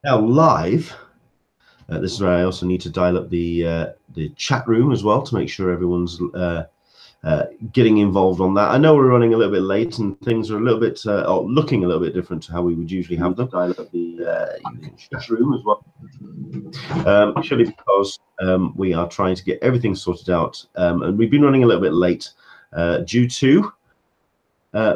now live. This is where I also need to dial up the chat room as well to make sure everyone's getting involved on that. I know we're running a little bit late and things are a little bit looking a little bit different to how we would usually have them. Dial up the chat room as well. Purely because we are trying to get everything sorted out, and we've been running a little bit late due to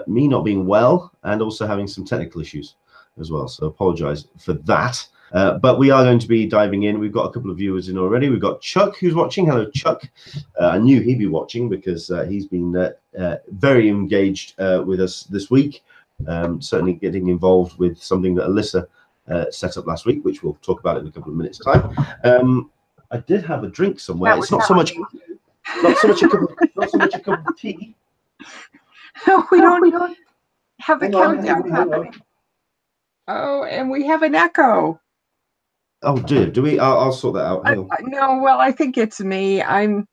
me not being well and also having some technical issues as well. So apologize for that. But we are going to be diving in. We've got a couple of viewers in already. We've got Chuck who's watching. Hello, Chuck. I knew he'd be watching because he's been very engaged with us this week. Certainly getting involved with something that Alyssa set up last week, which we'll talk about in a couple of minutes' time. I did have a drink somewhere. It's not so much a cup of tea. No, we don't have the countdown happening. Oh, and we have an echo. Oh, do we? I'll sort that out. No, well, I think it's me. I'm,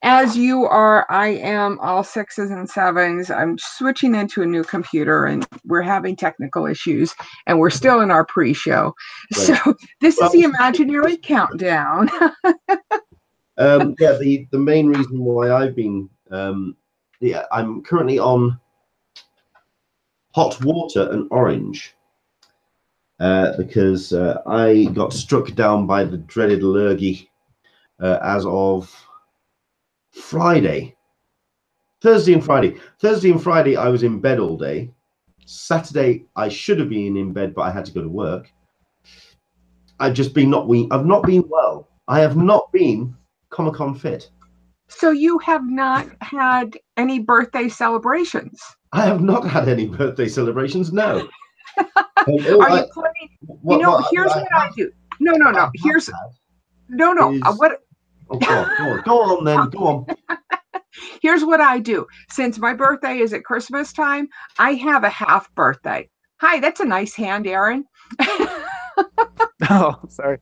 as you are, I am all 6s and 7s. I'm switching into a new computer and we're having technical issues and we're still in our pre-show. Right. So this is the imaginary countdown. Yeah, the main reason why I've been, I'm currently on hot water and orange. Because I got struck down by the dreaded lurgy as of Friday. Thursday and Friday, I was in bed all day. Saturday, I should have been in bed, but I had to go to work. I've not been well. I have not been Comic-Con fit. So you have not had any birthday celebrations? I have not had any birthday celebrations, no. Are you planning? Here's what I do. No. What? Oh, go on then. Go on. Here's what I do. Since my birthday is at Christmas time, I have a half birthday. Hi, that's a nice hand, Aaron. Oh, sorry.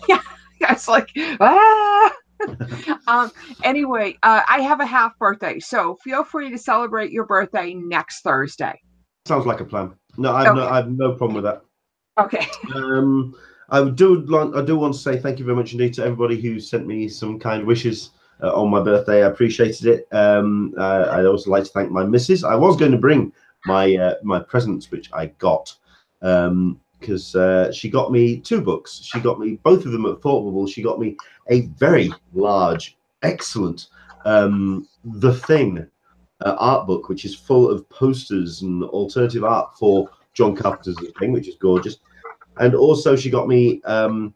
Yeah, it's like anyway, I have a half birthday, so feel free to celebrate your birthday next Thursday. Sounds like a plan. No, I have no problem with that. Okay. I do want to say thank you very much indeed to everybody who sent me some kind wishes on my birthday. I appreciated it. I'd also like to thank my missus. I was going to bring my presents, which I got, because she got me 2 books. She got me both of them at Thought Bubble. She got me a very large, excellent The Thing art book, which is full of posters and alternative art for John Carpenter's The Thing, which is gorgeous. And also she got me The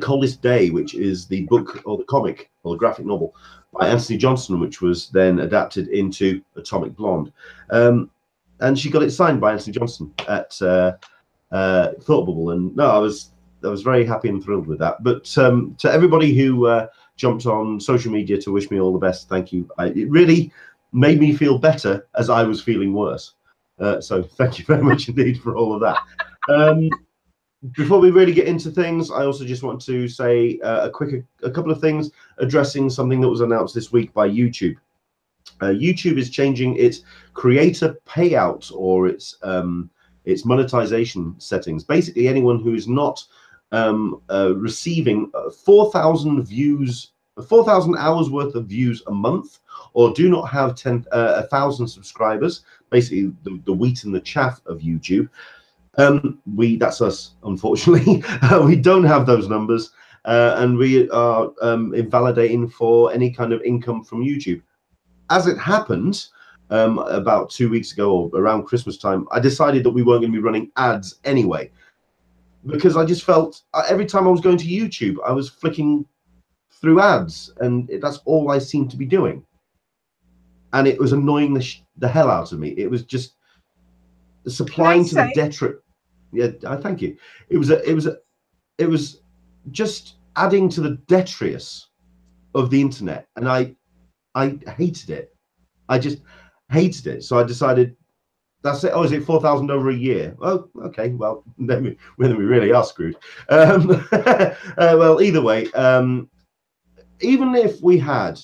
Coldest Day, which is the book or the comic or the graphic novel by Anthony Johnson, which was then adapted into Atomic Blonde. And she got it signed by Anthony Johnson at Thought Bubble. And no, I was very happy and thrilled with that. But to everybody who jumped on social media to wish me all the best, thank you. It really made me feel better as I was feeling worse. So thank you very much indeed for all of that. Before we really get into things, I also just want to say a couple of things addressing something that was announced this week by YouTube. YouTube is changing its creator payout or its monetization settings. Basically, anyone who is not receiving 4,000 views, 4,000 hours worth of views a month, or do not have 1,000 subscribers, basically the wheat and the chaff of YouTube. That's us, unfortunately. We don't have those numbers, and we are invalidating for any kind of income from YouTube. As it happened, about 2 weeks ago, or around Christmas time, I decided that we weren't going to be running ads anyway, because I just felt every time I was going to YouTube, I was flicking through ads, and that's all I seemed to be doing. And it was annoying the hell out of me. It was just supplying to the detriment. Yeah, I thank you. It was just adding to the detritus of the internet, and I hated it. I just hated it. So I decided, that's it. Oh, is it 4,000 over a year? Oh, okay. Well, then we really are screwed. Well, either way, even if we had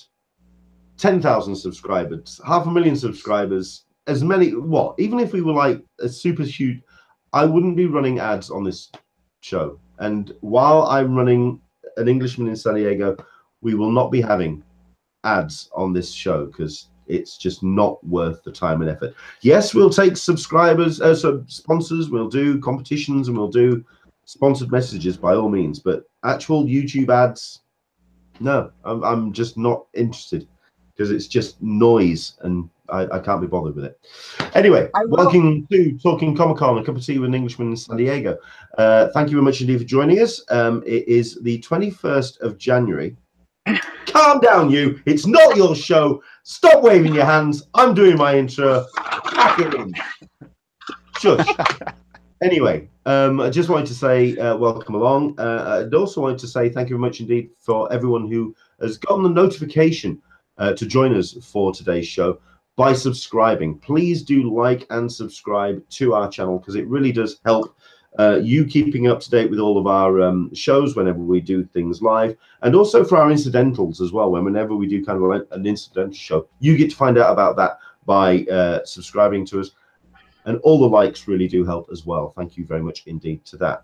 10,000 subscribers, 500,000 subscribers, as many, even if we were like a super huge, I wouldn't be running ads on this show. And while I'm running An Englishman in San Diego, we will not be having ads on this show because it's just not worth the time and effort. Yes, we'll take subscribers, sponsors, we'll do competitions, and we'll do sponsored messages by all means, but actual YouTube ads, no, I'm just not interested because it's just noise and I can't be bothered with it. Anyway, welcome to Talkin Comic-Con, a cup of tea with an Englishman in San Diego. Thank you very much indeed for joining us. It is the 21st of January. Calm down, you. It's not your show. Stop waving your hands. I'm doing my intro. Pack it in. Shush. Anyway, I just wanted to say welcome along. I'd also wanted to say thank you very much indeed for everyone who has gotten the notification to join us for today's show by subscribing. Please do like and subscribe to our channel because it really does help you keeping up to date with all of our shows whenever we do things live, and also for our incidentals as well. Whenever we do kind of an incidental show, you get to find out about that by subscribing to us. And all the likes really do help as well. Thank you very much indeed to that.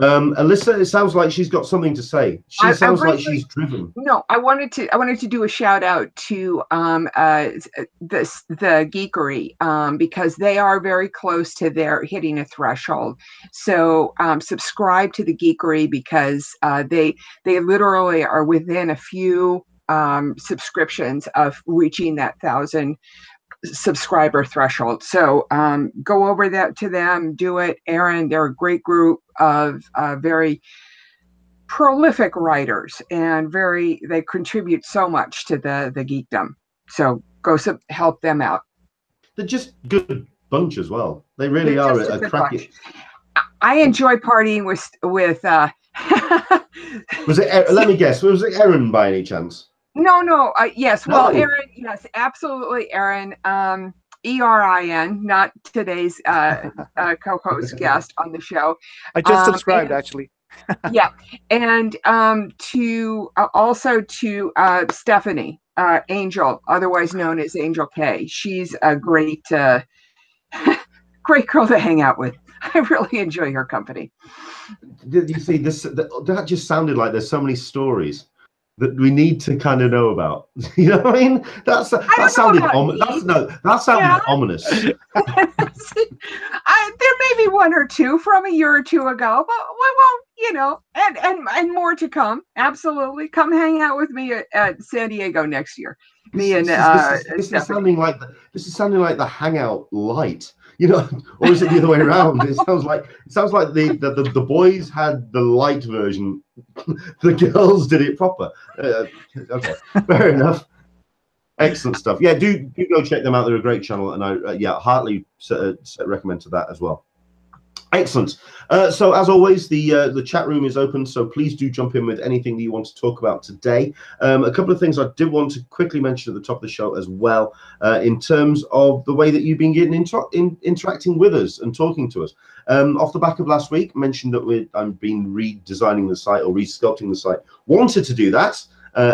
Alyssa, it sounds like she's got something to say. She sounds like she's driven. No, I wanted to do a shout out to the Geekery because they are very close to their hitting a threshold. So subscribe to the Geekery because they literally are within a few subscriptions of reaching that 1,000 subscriber threshold. So go over that to them, do it. Aaron, they're a great group of very prolific writers and they contribute so much to the geekdom. So go help them out. They're just good bunch as well. They really are a cracky. I enjoy partying with Was it, let me guess, was it Aaron by any chance? No. Yes. Well, Aaron. Yes, absolutely, Aaron. ERIN, not today's co-host guest on the show. I just subscribed, actually. Yeah, and also to Stephanie Angel, otherwise known as Angel K. She's a great great girl to hang out with. I really enjoy her company. Did you see this? That just sounded like there's so many stories that we need to kind of know about. You know what I mean? That sounded ominous. There may be one or two from a year or two ago, but well, you know, and more to come. Absolutely, come hang out with me at San Diego next year. This is sounding like the Hangout Light. You know, or is it the other way around? It sounds like the boys had the light version, the girls did it proper. Okay, fair enough. Excellent stuff. Yeah, do go check them out. They're a great channel, and I heartily recommend to that as well. Excellent. So as always, the chat room is open, so please do jump in with anything that you want to talk about today. A couple of things I did want to quickly mention at the top of the show as well, in terms of the way that you've been getting interacting with us and talking to us. Off the back of last week, mentioned that I've been redesigning the site or resculpting the site. Wanted to do that,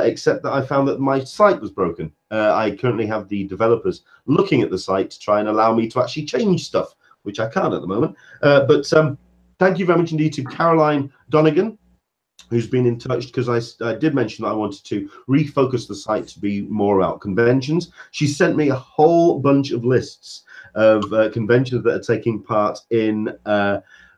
except that I found that my site was broken. I currently have the developers looking at the site to try and allow me to actually change stuff, which I can't at the moment. But thank you very much indeed to Caroline Donegan, who's been in touch, because I did mention that I wanted to refocus the site to be more about conventions. She sent me a whole bunch of lists of conventions that are taking part in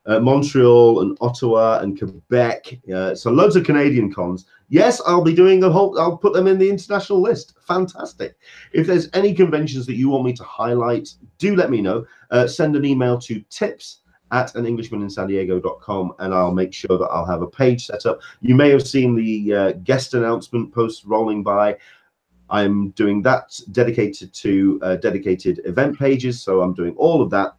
Montreal and Ottawa and Quebec. So loads of Canadian cons. Yes, I'll be doing I'll put them in the international list. Fantastic. If there's any conventions that you want me to highlight, do let me know. Send an email to tips@an-englishmaninsandiego.com and I'll make sure that I'll have a page set up. You may have seen the guest announcement post rolling by. I'm doing that dedicated to dedicated event pages. So I'm doing all of that.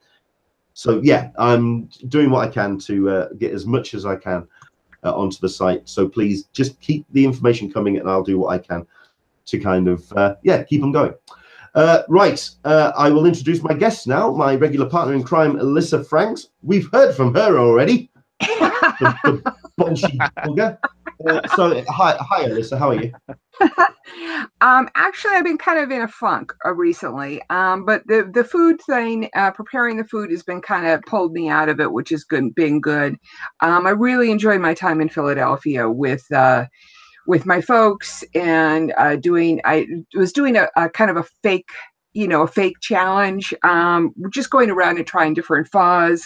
So yeah, I'm doing what I can to get as much as I can onto the site. So please just keep the information coming and I'll do what I can to kind of, keep them going. Right, I will introduce my guests now. My regular partner in crime, Alyssa Franks. We've heard from her already. the bolshy bugger. So hi, Alyssa. How are you? Actually, I've been kind of in a funk recently. But the food thing, preparing the food has been kind of pulled me out of it, which has been good. I really enjoyed my time in Philadelphia with my folks and I was doing a kind of a fake, a fake challenge, just going around and trying different pho's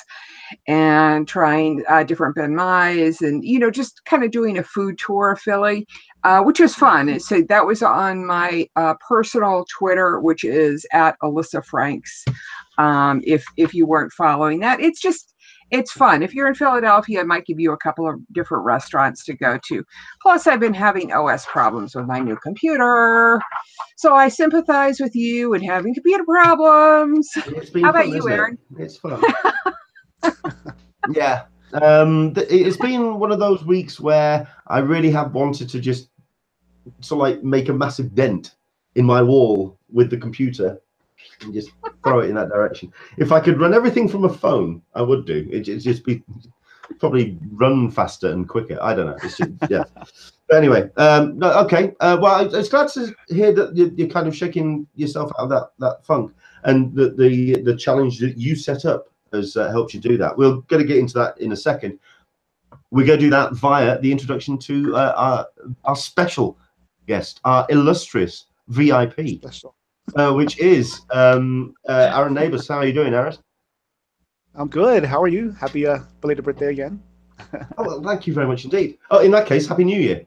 and trying different Ben Mai's and, just kind of doing a food tour of Philly, which was fun. And so that was on my personal Twitter, which is at Alyssa Franks. If you weren't following that, it's fun. If you're in Philadelphia, it might give you a couple of different restaurants to go to. Plus, I've been having OS problems with my new computer. So I sympathize with you and having computer problems. How about you, Aaron? It's fun. Yeah. It's been one of those weeks where I really have wanted to just make a massive dent in my wall with the computer and just throw it in that direction. If I could run everything from a phone, I would do. It'd just be probably run faster and quicker. I don't know. It's just, yeah. But anyway, no, okay. Well, it's glad to hear that you're kind of shaking yourself out of that funk, and the challenge that you set up has helped you do that. We're going to get into that in a second. We're going to do that via the introduction to our special guest, our illustrious VIP, which is Aaron Nabus. How are you doing, Aaron? I'm good. How are you? Happy belated birthday again. Oh, well, thank you very much indeed. Oh, in that case, Happy New Year.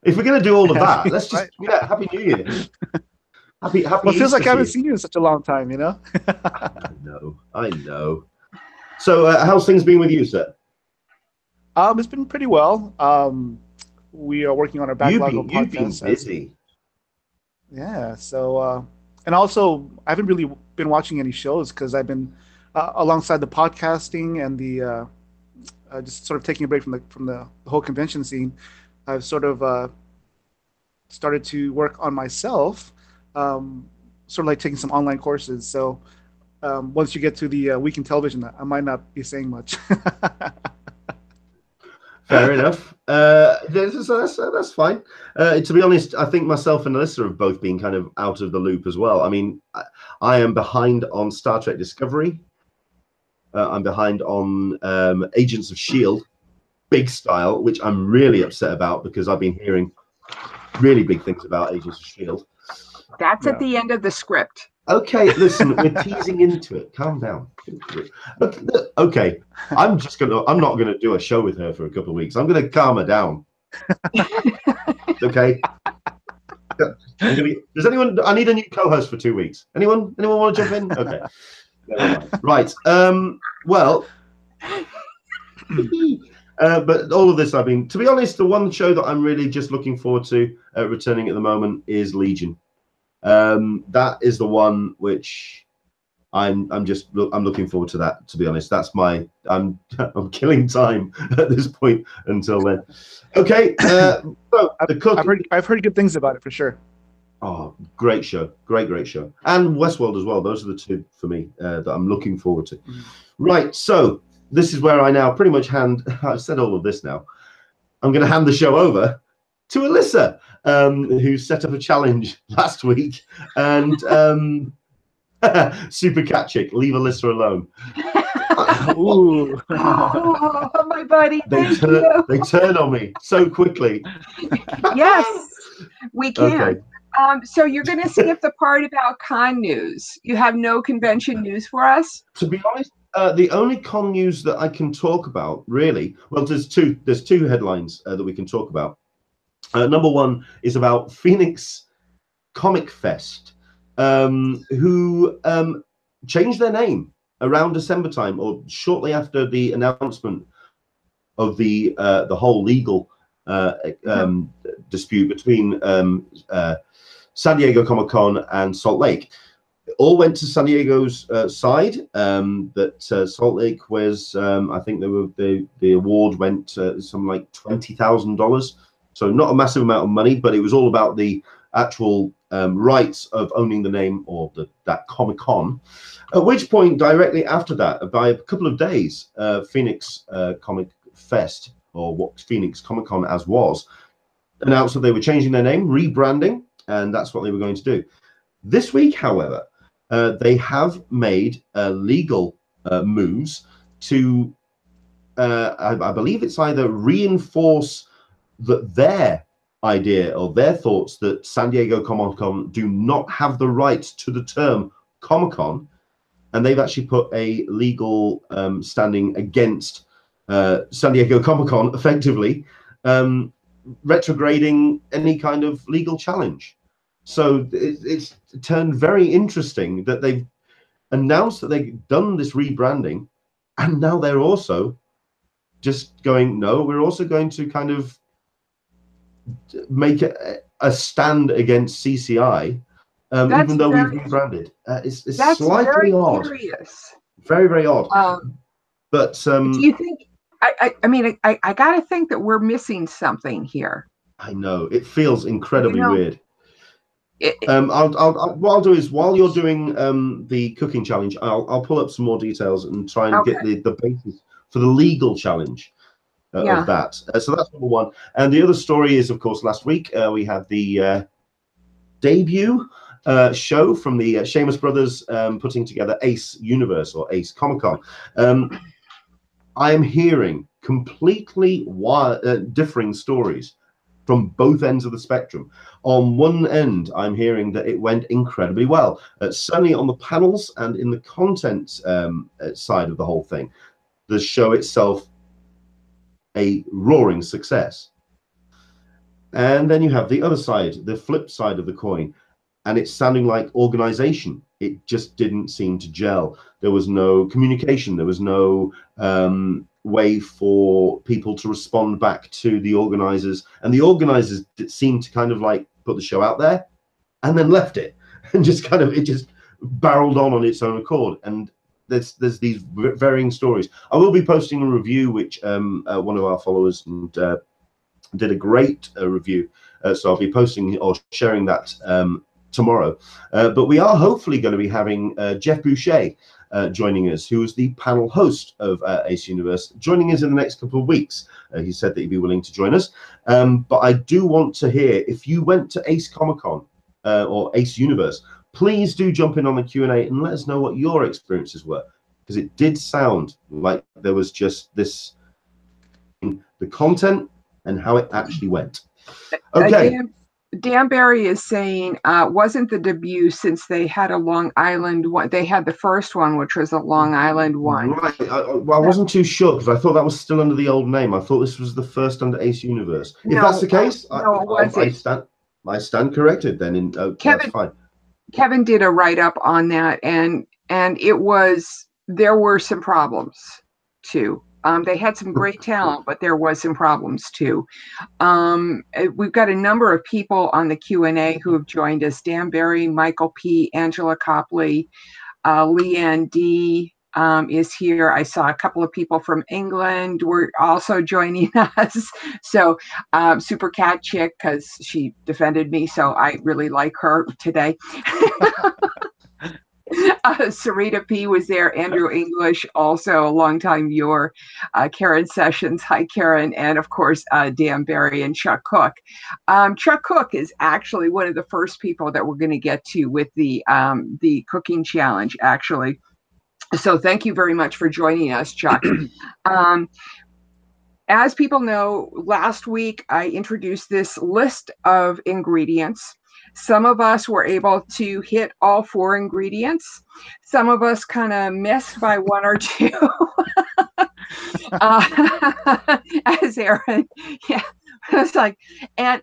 If we're going to do all of that, let's just, Happy New Year. Happy well, it feels like I haven't seen you in such a long time, I know. So, how's things been with you, sir? It's been pretty well. We are working on our backlog of podcasts. You've been busy. Yeah. So, and also, I haven't really been watching any shows because I've been alongside the podcasting and the just sort of taking a break from the whole convention scene. I've sort of started to work on myself, sort of like taking some online courses. So. Once you get to the week in television, I might not be saying much. Fair enough. That's fine. To be honest, I think myself and Alyssa have both been kind of out of the loop as well. I mean, I am behind on Star Trek Discovery. I'm behind on Agents of S.H.I.E.L.D. big style, which I'm really upset about because I've been hearing really big things about Agents of S.H.I.E.L.D. That's at the end of the script. Okay, listen, we're teasing into it. Calm down. Okay, I'm not gonna do a show with her for a couple of weeks. I'm gonna calm her down. Okay. Does anyone? I need a new co-host for 2 weeks. Anyone want to jump in? Okay. Right. Well. But all of this, to be honest, the one show that I'm really just looking forward to returning at the moment is Legion. That is the one which I'm looking forward to. That, to be honest, that's I'm killing time at this point until then. Okay, so I've heard good things about it for sure. Oh, great show, great show, and Westworld as well. Those are the two for me that I'm looking forward to. Right, so this is where I now pretty much I've said all of this now. I'm going to hand the show over to Alyssa, who set up a challenge last week, and Super Cat Chick, leave Alyssa alone. Ooh. Oh, my buddy, they turn on me so quickly. Yes, we can. Okay. So you're going to skip the part about con news. You have no convention news for us? To be honest, the only con news that I can talk about, really, well, there's two headlines that we can talk about. Number one is about Phoenix Comic Fest, who changed their name around December time, or shortly after the announcement of the whole legal dispute between San Diego Comic-Con and Salt Lake. It all went to San Diego's side. That Salt Lake was, I think the award went something like $20,000. So not a massive amount of money, but it was all about the actual rights of owning the name or that Comic-Con. At which point, directly after that, by a couple of days, Phoenix Comic Fest, or what Phoenix Comic-Con as was, announced that they were changing their name, rebranding, and that's what they were going to do. This week, however, they have made legal moves to, I believe it's either reinforce that their idea or their thoughts that San Diego Comic-Con do not have the right to the term Comic-Con, and they've actually put a legal standing against San Diego Comic-Con, effectively retrograding any kind of legal challenge. So it's turned very interesting that they've announced that they've done this rebranding, and now they're also just going, no, we're also going to kind of make a stand against CCI, even though we've rebranded. It's slightly odd. Curious. Very, very odd. But do you think? I mean, I got to think that we're missing something here. I know it feels incredibly weird. What I'll do is, while you're doing the cooking challenge, I'll pull up some more details and try and get the basis for the legal challenge of that. So that's number one. And the other story is, of course, last week we had the debut show from the Seamus brothers putting together Ace Universe or Ace Comic-Con. I am hearing completely differing stories from both ends of the spectrum. On one end, I'm hearing that it went incredibly well, certainly on the panels and in the content side of the whole thing. The show itself, a roaring success. And then you have the other side, the flip side of the coin, and it's sounding like organization. It just didn't seem to gel. There was no communication. There was no way for people to respond back to the organizers. And the organizers seemed to kind of like put the show out there and then left it and just kind of, it just barreled on its own accord. And there's these varying stories. I will be posting a review, which one of our followers did a great review. So I'll be posting or sharing that tomorrow. But we are hopefully going to be having Jeff Boucher joining us, who is the panel host of Ace Universe, joining us in the next couple of weeks. He said that he'd be willing to join us. But I do want to hear, if you went to Ace Comic-Con or Ace Universe, please do jump in on the Q&A and let us know what your experiences were, because it did sound like there was just this, the content and how it actually went. Okay. Dan Barry is saying, wasn't the debut, since they had a Long Island one. They had the first one, which was a Long Island one. Right. Well, I wasn't too sure, because I thought that was still under the old name. I thought this was the first under Ace Universe. If that's the case, I stand corrected then. That's fine. Kevin did a write-up on that, and it was, there were some problems too. They had some great talent, but there was some problems too. We've got a number of people on the Q&A who have joined us. Dan Barry, Michael P., Angela Copley, Leanne D. Is here. I saw a couple of people from England were also joining us. So Super Cat Chick, because she defended me, so I really like her today. Sarita P. was there. Andrew English, also a longtime viewer. Karen Sessions, hi Karen, and of course Dan Barry and Chuck Cook. Chuck Cook is actually one of the first people that we're going to get to with the cooking challenge, actually. So thank you very much for joining us, Chuck. As people know, last week I introduced this list of ingredients. Some of us were able to hit all 4 ingredients. Some of us kind of missed by 1 or 2. As Aaron, yeah. It's like, and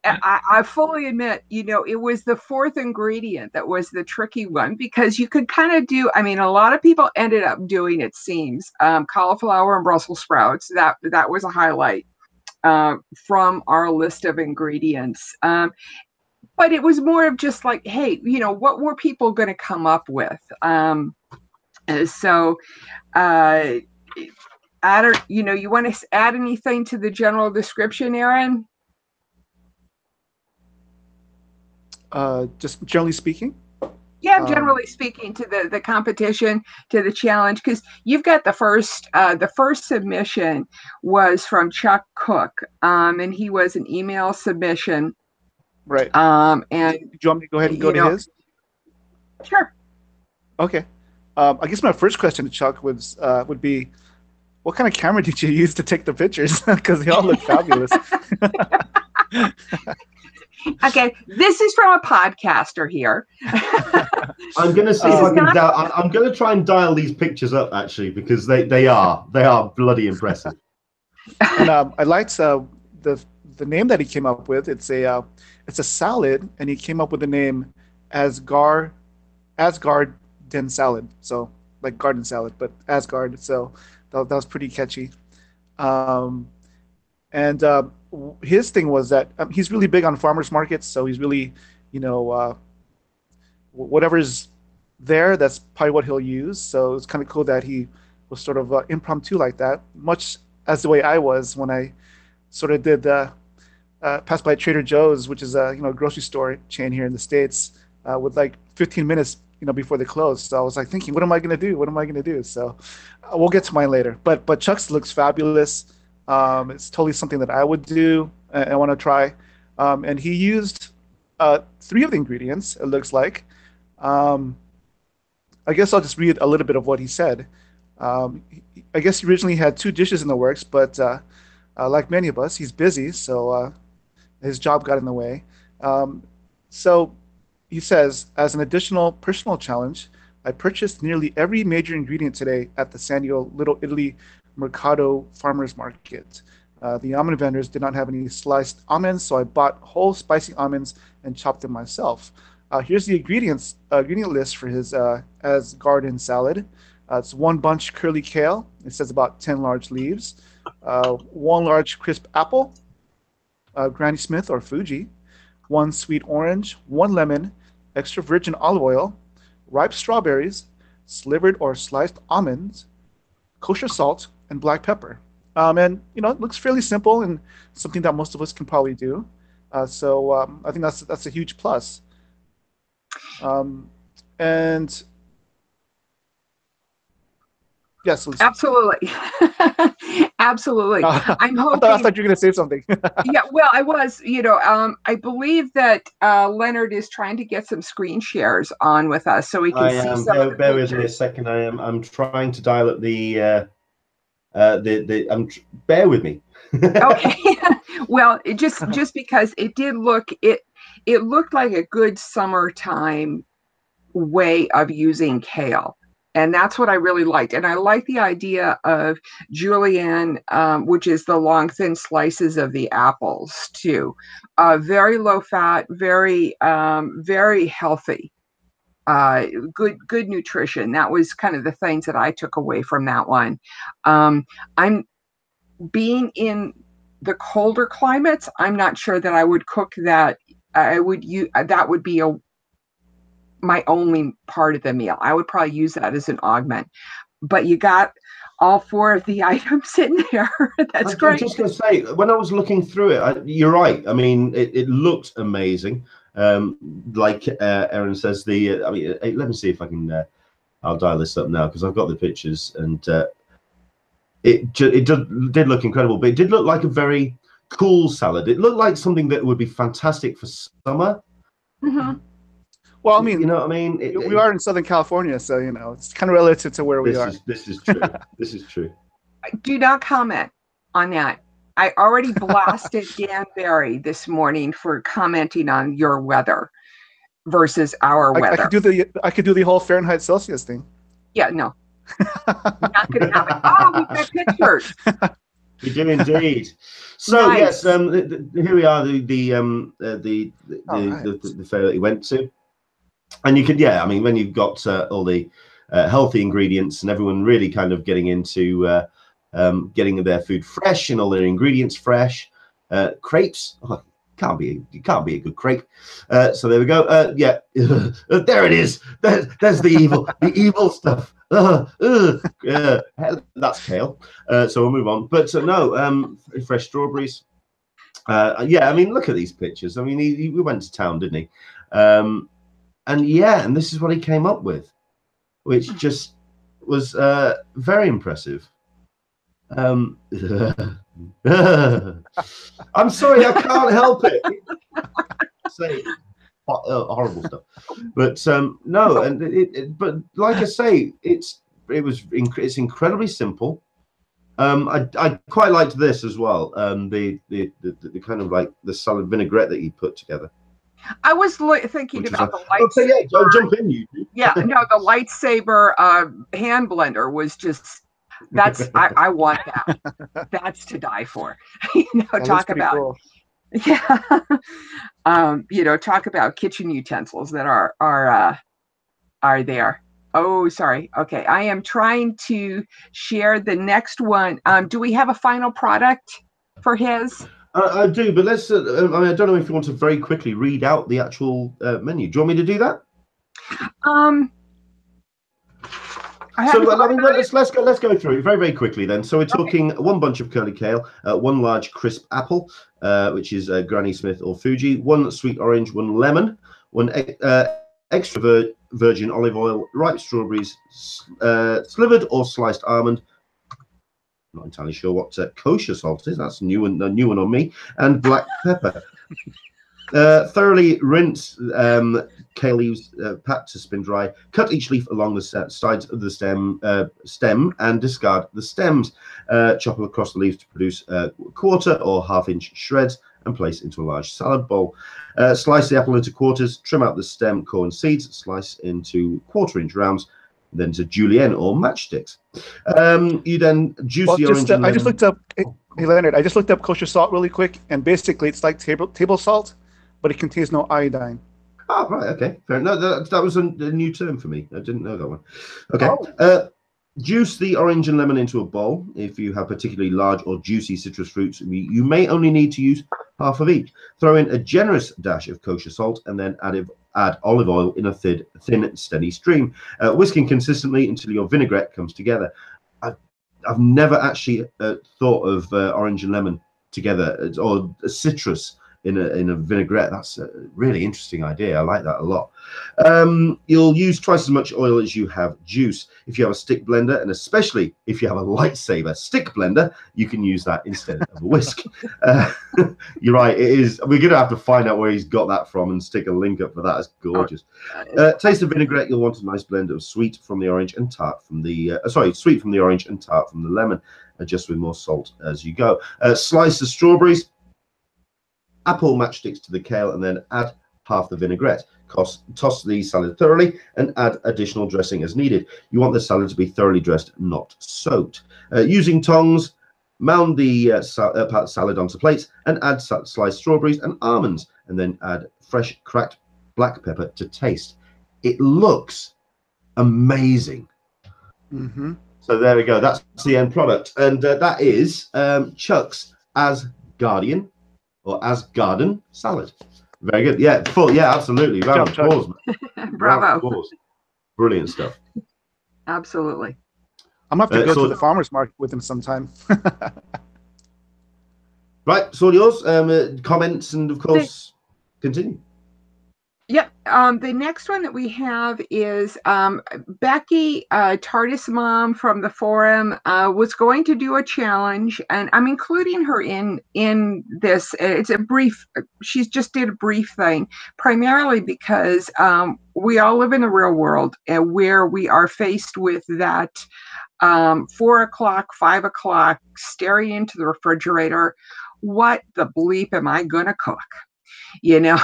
I fully admit, you know, it was the 4th ingredient that was the tricky one, because you could kind of do, I mean, a lot of people ended up doing, it seems, cauliflower and Brussels sprouts. That was a highlight from our list of ingredients. But it was more of just like, hey, you know, what were people going to come up with? You know, you want to add anything to the general description, Aaron? Just generally speaking? Yeah, generally speaking, to the competition, to the challenge, because you've got the first submission was from Chuck Cook, and he was an email submission. Right. And do you want me to go ahead and go to his? Sure. Okay. I guess my first question to Chuck would be, what kind of camera did you use to take the pictures? Because they all look fabulous. Okay, this is from a podcaster here. I'm gonna see if I can. I'm gonna try and dial these pictures up actually, because they are bloody impressive. And I liked the name that he came up with. It's a salad, and he came up with the name Asgarden salad. So like garden salad, but Asgard. So that was pretty catchy. And his thing was that he's really big on farmers markets, so he's really, whatever's there, that's probably what he'll use. So it's kind of cool that he was sort of impromptu like that, much as the way I was when I sort of did pass by Trader Joe's, which is a grocery store chain here in the States, with like 15 minutes before they close. So I was like thinking, what am I going to do? What am I going to do? So we'll get to mine later. But Chuck's looks fabulous. It's totally something that I would do. I want to try. And he used 3 of the ingredients, it looks like. I guess I'll just read a little bit of what he said. I guess he originally had 2 dishes in the works, but like many of us, he's busy, so his job got in the way. So he says, as an additional personal challenge, I purchased nearly every major ingredient today at the San Diego Little Italy Mercado Farmers Market. The almond vendors did not have any sliced almonds, so I bought whole spicy almonds and chopped them myself. Here's the ingredient list for his Asgarden salad. It's 1 bunch curly kale. It says about 10 large leaves. 1 large crisp apple, Granny Smith or Fuji. 1 sweet orange. 1 lemon. Extra virgin olive oil. Ripe strawberries. Slivered or sliced almonds. Kosher salt and black pepper. And it looks fairly simple and something that most of us can probably do. So I think that's a huge plus. And yes, Lisa. Absolutely. Absolutely. I'm hoping. I thought you were going to say something. Yeah, well, I was. I believe that Leonard is trying to get some screen shares on with us so we can see some of the bear with me a second. I'm trying to dial up bear with me. Okay. Well, just because it did look it looked like a good summertime way of using kale. And that's what I really liked. And I like the idea of julienne, which is the long, thin slices of the apples, too. Very low fat, very, very healthy. Good nutrition. That was kind of the things that I took away from that one. I'm being in the colder climates, I'm not sure that I would cook that. That would be my only part of the meal. I would probably use that as an augment. But you got all 4 of the items in there. That's great. I'm just going to say, when I was looking through it, you're right. I mean, it looked amazing. Like Aaron says, let me see if I can. I'll dial this up now because I've got the pictures, and it did look incredible. But it did look like a very cool salad. It looked like something that would be fantastic for summer. Mm-hmm. Well, I mean, you know what I mean? We are in Southern California, so it's kind of relative to where we are. This is true. This is true. Do not comment on that. I already blasted Dan Barry this morning for commenting on your weather versus our weather. I could do the whole Fahrenheit Celsius thing. Yeah, no, not going to happen. Oh, we've got pictures. We do indeed. So Nice. yes, here we are. The fair that you went to. And you could, I mean, when you've got all the healthy ingredients and everyone really kind of getting into getting their food fresh and all their ingredients fresh, crepes, can't be a good crepe. So there we go. There it is. There's the evil stuff. That's kale. So we'll move on. But no, fresh strawberries. I mean, look at these pictures. I mean, we went to town, didn't he? and this is what he came up with, which just was very impressive. I'm sorry, I can't help it. Say horrible stuff, but no, and but like I say, it's incredibly simple. I quite liked this as well. The kind of like the salad vinaigrette that he put together. I was thinking about the lightsaber. So yeah, don't jump in, you. Yeah, no, the lightsaber hand blender was just. That's I want that. That's to die for. Talk about cool. Yeah. Talk about kitchen utensils that are there. Oh, sorry. Okay, I am trying to share the next one. Do we have a final product for his? I do, but let's. I don't know if you want to very quickly read out the actual menu. Do you want me to do that? Let's go through it very quickly then. So we're talking one bunch of curly kale, one large crisp apple, which is Granny Smith or Fuji, one sweet orange, one lemon, one extra virgin olive oil, ripe strawberries, slivered or sliced almond. Not entirely sure what kosher salt is. That's a new one on me, and black pepper. Thoroughly rinse kale leaves, pat to spin dry. Cut each leaf along the sides of the stem and discard the stems. Chop across the leaves to produce quarter or half-inch shreds and place into a large salad bowl. Slice the apple into quarters. Trim out the stem, core, and seeds. Slice into quarter-inch rounds. Then to julienne or matchsticks. You then juice the orange. I just looked up. Hey Leonard, I just looked up kosher salt really quick, and basically it's like table salt, but it contains no iodine. Oh, right, okay. Fair. No, that was a new term for me. I didn't know that one. Okay. Juice the orange and lemon into a bowl. If you have particularly large or juicy citrus fruits, you may only need to use half of each. Throw in a generous dash of kosher salt and then add olive oil in a thin, steady stream. Whisking consistently until your vinaigrette comes together. I've never actually thought of orange and lemon together, or citrus in a vinaigrette. That's a really interesting idea. I like that a lot. You'll use twice as much oil as you have juice. If you have a stick blender, and especially if you have a lightsaber stick blender, you can use that instead of a whisk. You're right, it is. We're going to have to find out where he's got that from and stick a link up for that. It's gorgeous. Taste of vinaigrette, you'll want a nice blend of sweet from the orange and tart from the, sweet from the orange and tart from the lemon. Adjust with more salt as you go. Slice the strawberries, apple matchsticks to the kale, and then add half the vinaigrette. Toss the salad thoroughly and add additional dressing as needed. You want the salad to be thoroughly dressed, not soaked. Using tongs, mound the salad onto plates and add sliced strawberries and almonds, and then add fresh cracked black pepper to taste. It looks amazing. Mm-hmm. So there we go. That's the end product, and that is Chuck's Asgardian or Asgarden salad. Very good. Yeah, absolutely. Round of applause. Bravo. Brilliant stuff. Absolutely. I'm going to have to go to the farmer's market with him sometime. Right, it's all yours. Comments and, of course, continue. Yep. The next one that we have is Becky, TARDIS Mom from the forum, was going to do a challenge, and I'm including her in this. It's a brief. She's just did a brief thing, primarily because we all live in the real world, where we are faced with that 4 o'clock, 5 o'clock, staring into the refrigerator. What the bleep am I gonna cook? You know.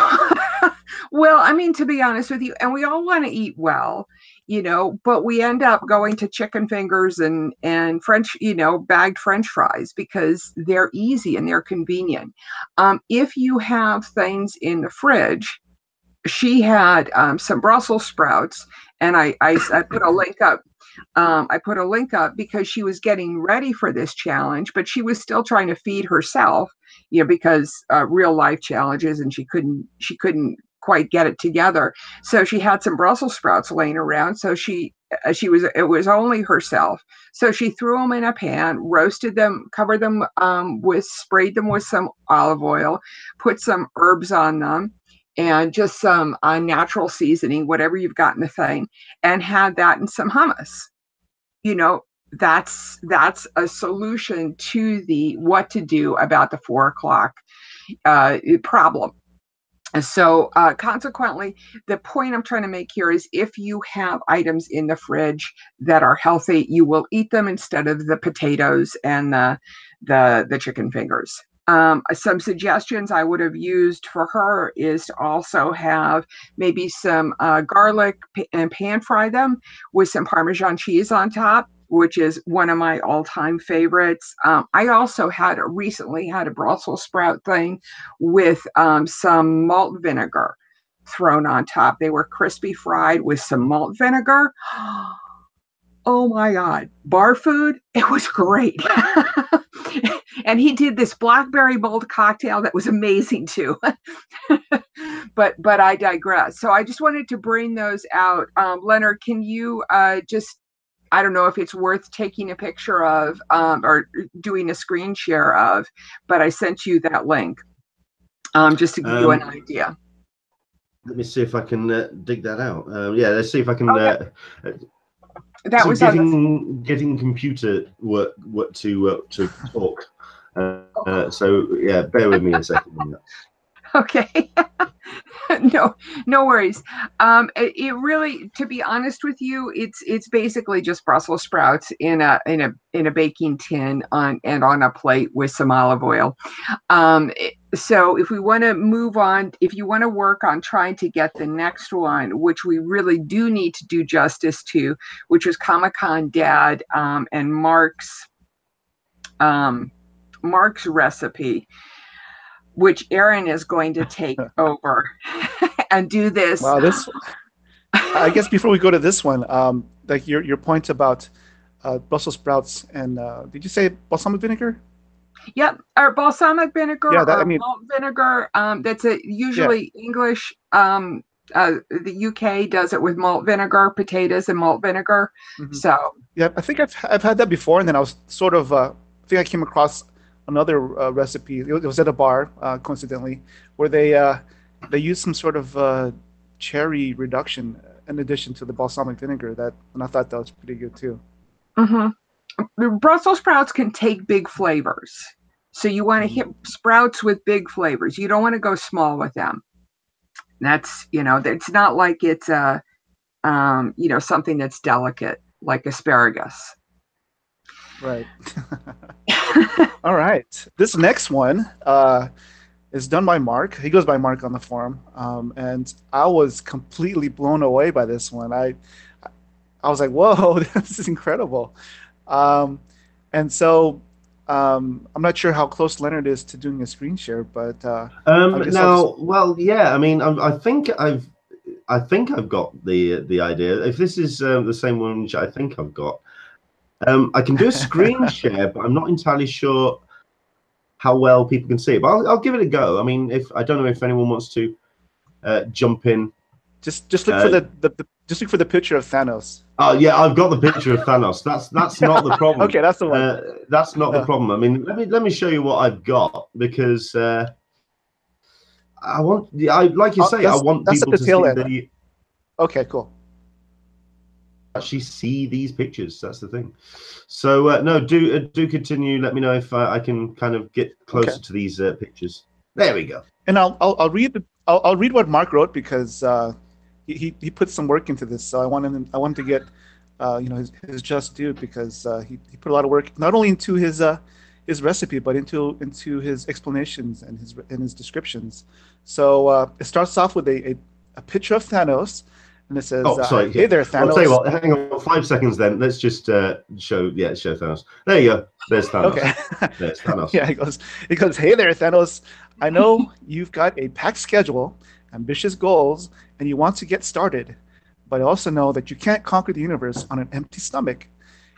Well, I mean, to be honest with you, and we all want to eat well, you know, but we end up going to chicken fingers and French, you know, bagged French fries because they're easy and they're convenient. If you have things in the fridge, she had some Brussels sprouts, and I put a link up. I put a link up because she was getting ready for this challenge, but she was still trying to feed herself, you know, because real life challenges, and she couldn't quite get it together. So she had some Brussels sprouts laying around. So it was only herself. So she threw them in a pan, roasted them, covered them sprayed them with some olive oil, put some herbs on them, and just some natural seasoning, whatever you've got in the thing, and had that in some hummus. You know, that's a solution to the what to do about the 4 o'clock problem. So consequently, the point I'm trying to make here is if you have items in the fridge that are healthy, you will eat them instead of the potatoes and the chicken fingers. Some suggestions I would have used for her is to also have maybe some garlic and pan fry them with some Parmesan cheese on top, which is one of my all-time favorites. I also recently had a Brussels sprout thing with some malt vinegar thrown on top. They were crispy fried with some malt vinegar. Oh my God, bar food, it was great. And he did this blackberry bold cocktail that was amazing too. but I digress. So I just wanted to bring those out. Leonard, can you just, I don't know if it's worth taking a picture of or doing a screen share of, but I sent you that link just to give you an idea. Let me see if I can dig that out. Yeah, let's see if I can. Okay. That so was getting computer work to talk. So yeah, bear with me a second on that. Okay. No worries. It really, to be honest with you, it's basically just Brussels sprouts in a baking tin on a plate with some olive oil. So if we want to move on, if you want to work on trying to get the next one, which we really do need to do justice to, which was Comic-Con Dad and Mark's recipe, which Aaron is going to take over and do this. Wow, I guess before we go to this one, like your point about Brussels sprouts and did you say balsamic vinegar? Yep, or balsamic vinegar, yeah, or malt vinegar. That's usually English. The UK does it with malt vinegar, potatoes and malt vinegar. Mm-hmm. So yeah, I think I've had that before, and then I was sort of I think I came across another recipe. It was at a bar, coincidentally, where they used some sort of cherry reduction in addition to the balsamic vinegar. And I thought that was pretty good too. Mm-hmm. Brussels sprouts can take big flavors, so you want to hit sprouts with big flavors. You don't want to go small with them. That's, it's not like it's something that's delicate like asparagus. Right. All right. This next one is done by Mark. He goes by Mark on the forum, and I was completely blown away by this one. I was like, "Whoa, this is incredible!" And so I'm not sure how close Leonard is to doing a screen share, but well, yeah. I mean, I think I've got the idea. If this is the same one, which I think I've got. I can do a screen share, but I'm not entirely sure how well people can see it. But I'll give it a go. I mean, I don't know if anyone wants to jump in. Just look for the picture of Thanos. Oh yeah, I've got the picture of Thanos. That's not the problem. Okay, that's the one. That's not the problem. I mean, let me show you what I've got, because I want people to see the. Okay, cool. Actually see these pictures. That's the thing. So no, do continue. Let me know if I can kind of get closer to these pictures. There we go. And I'll read what Mark wrote, because he put some work into this. So I wanted to get his just due, because he put a lot of work not only into his recipe, but into his explanations and his descriptions. So it starts off with a picture of Thanos. And it says, "Hey there, Thanos." I'll tell you what. Hang on, 5 seconds. Then let's just show Thanos. There you go. There's Thanos. Okay. There's Thanos. Yeah, he goes, "Hey there, Thanos. I know you've got a packed schedule, ambitious goals, and you want to get started, but I also know that you can't conquer the universe on an empty stomach.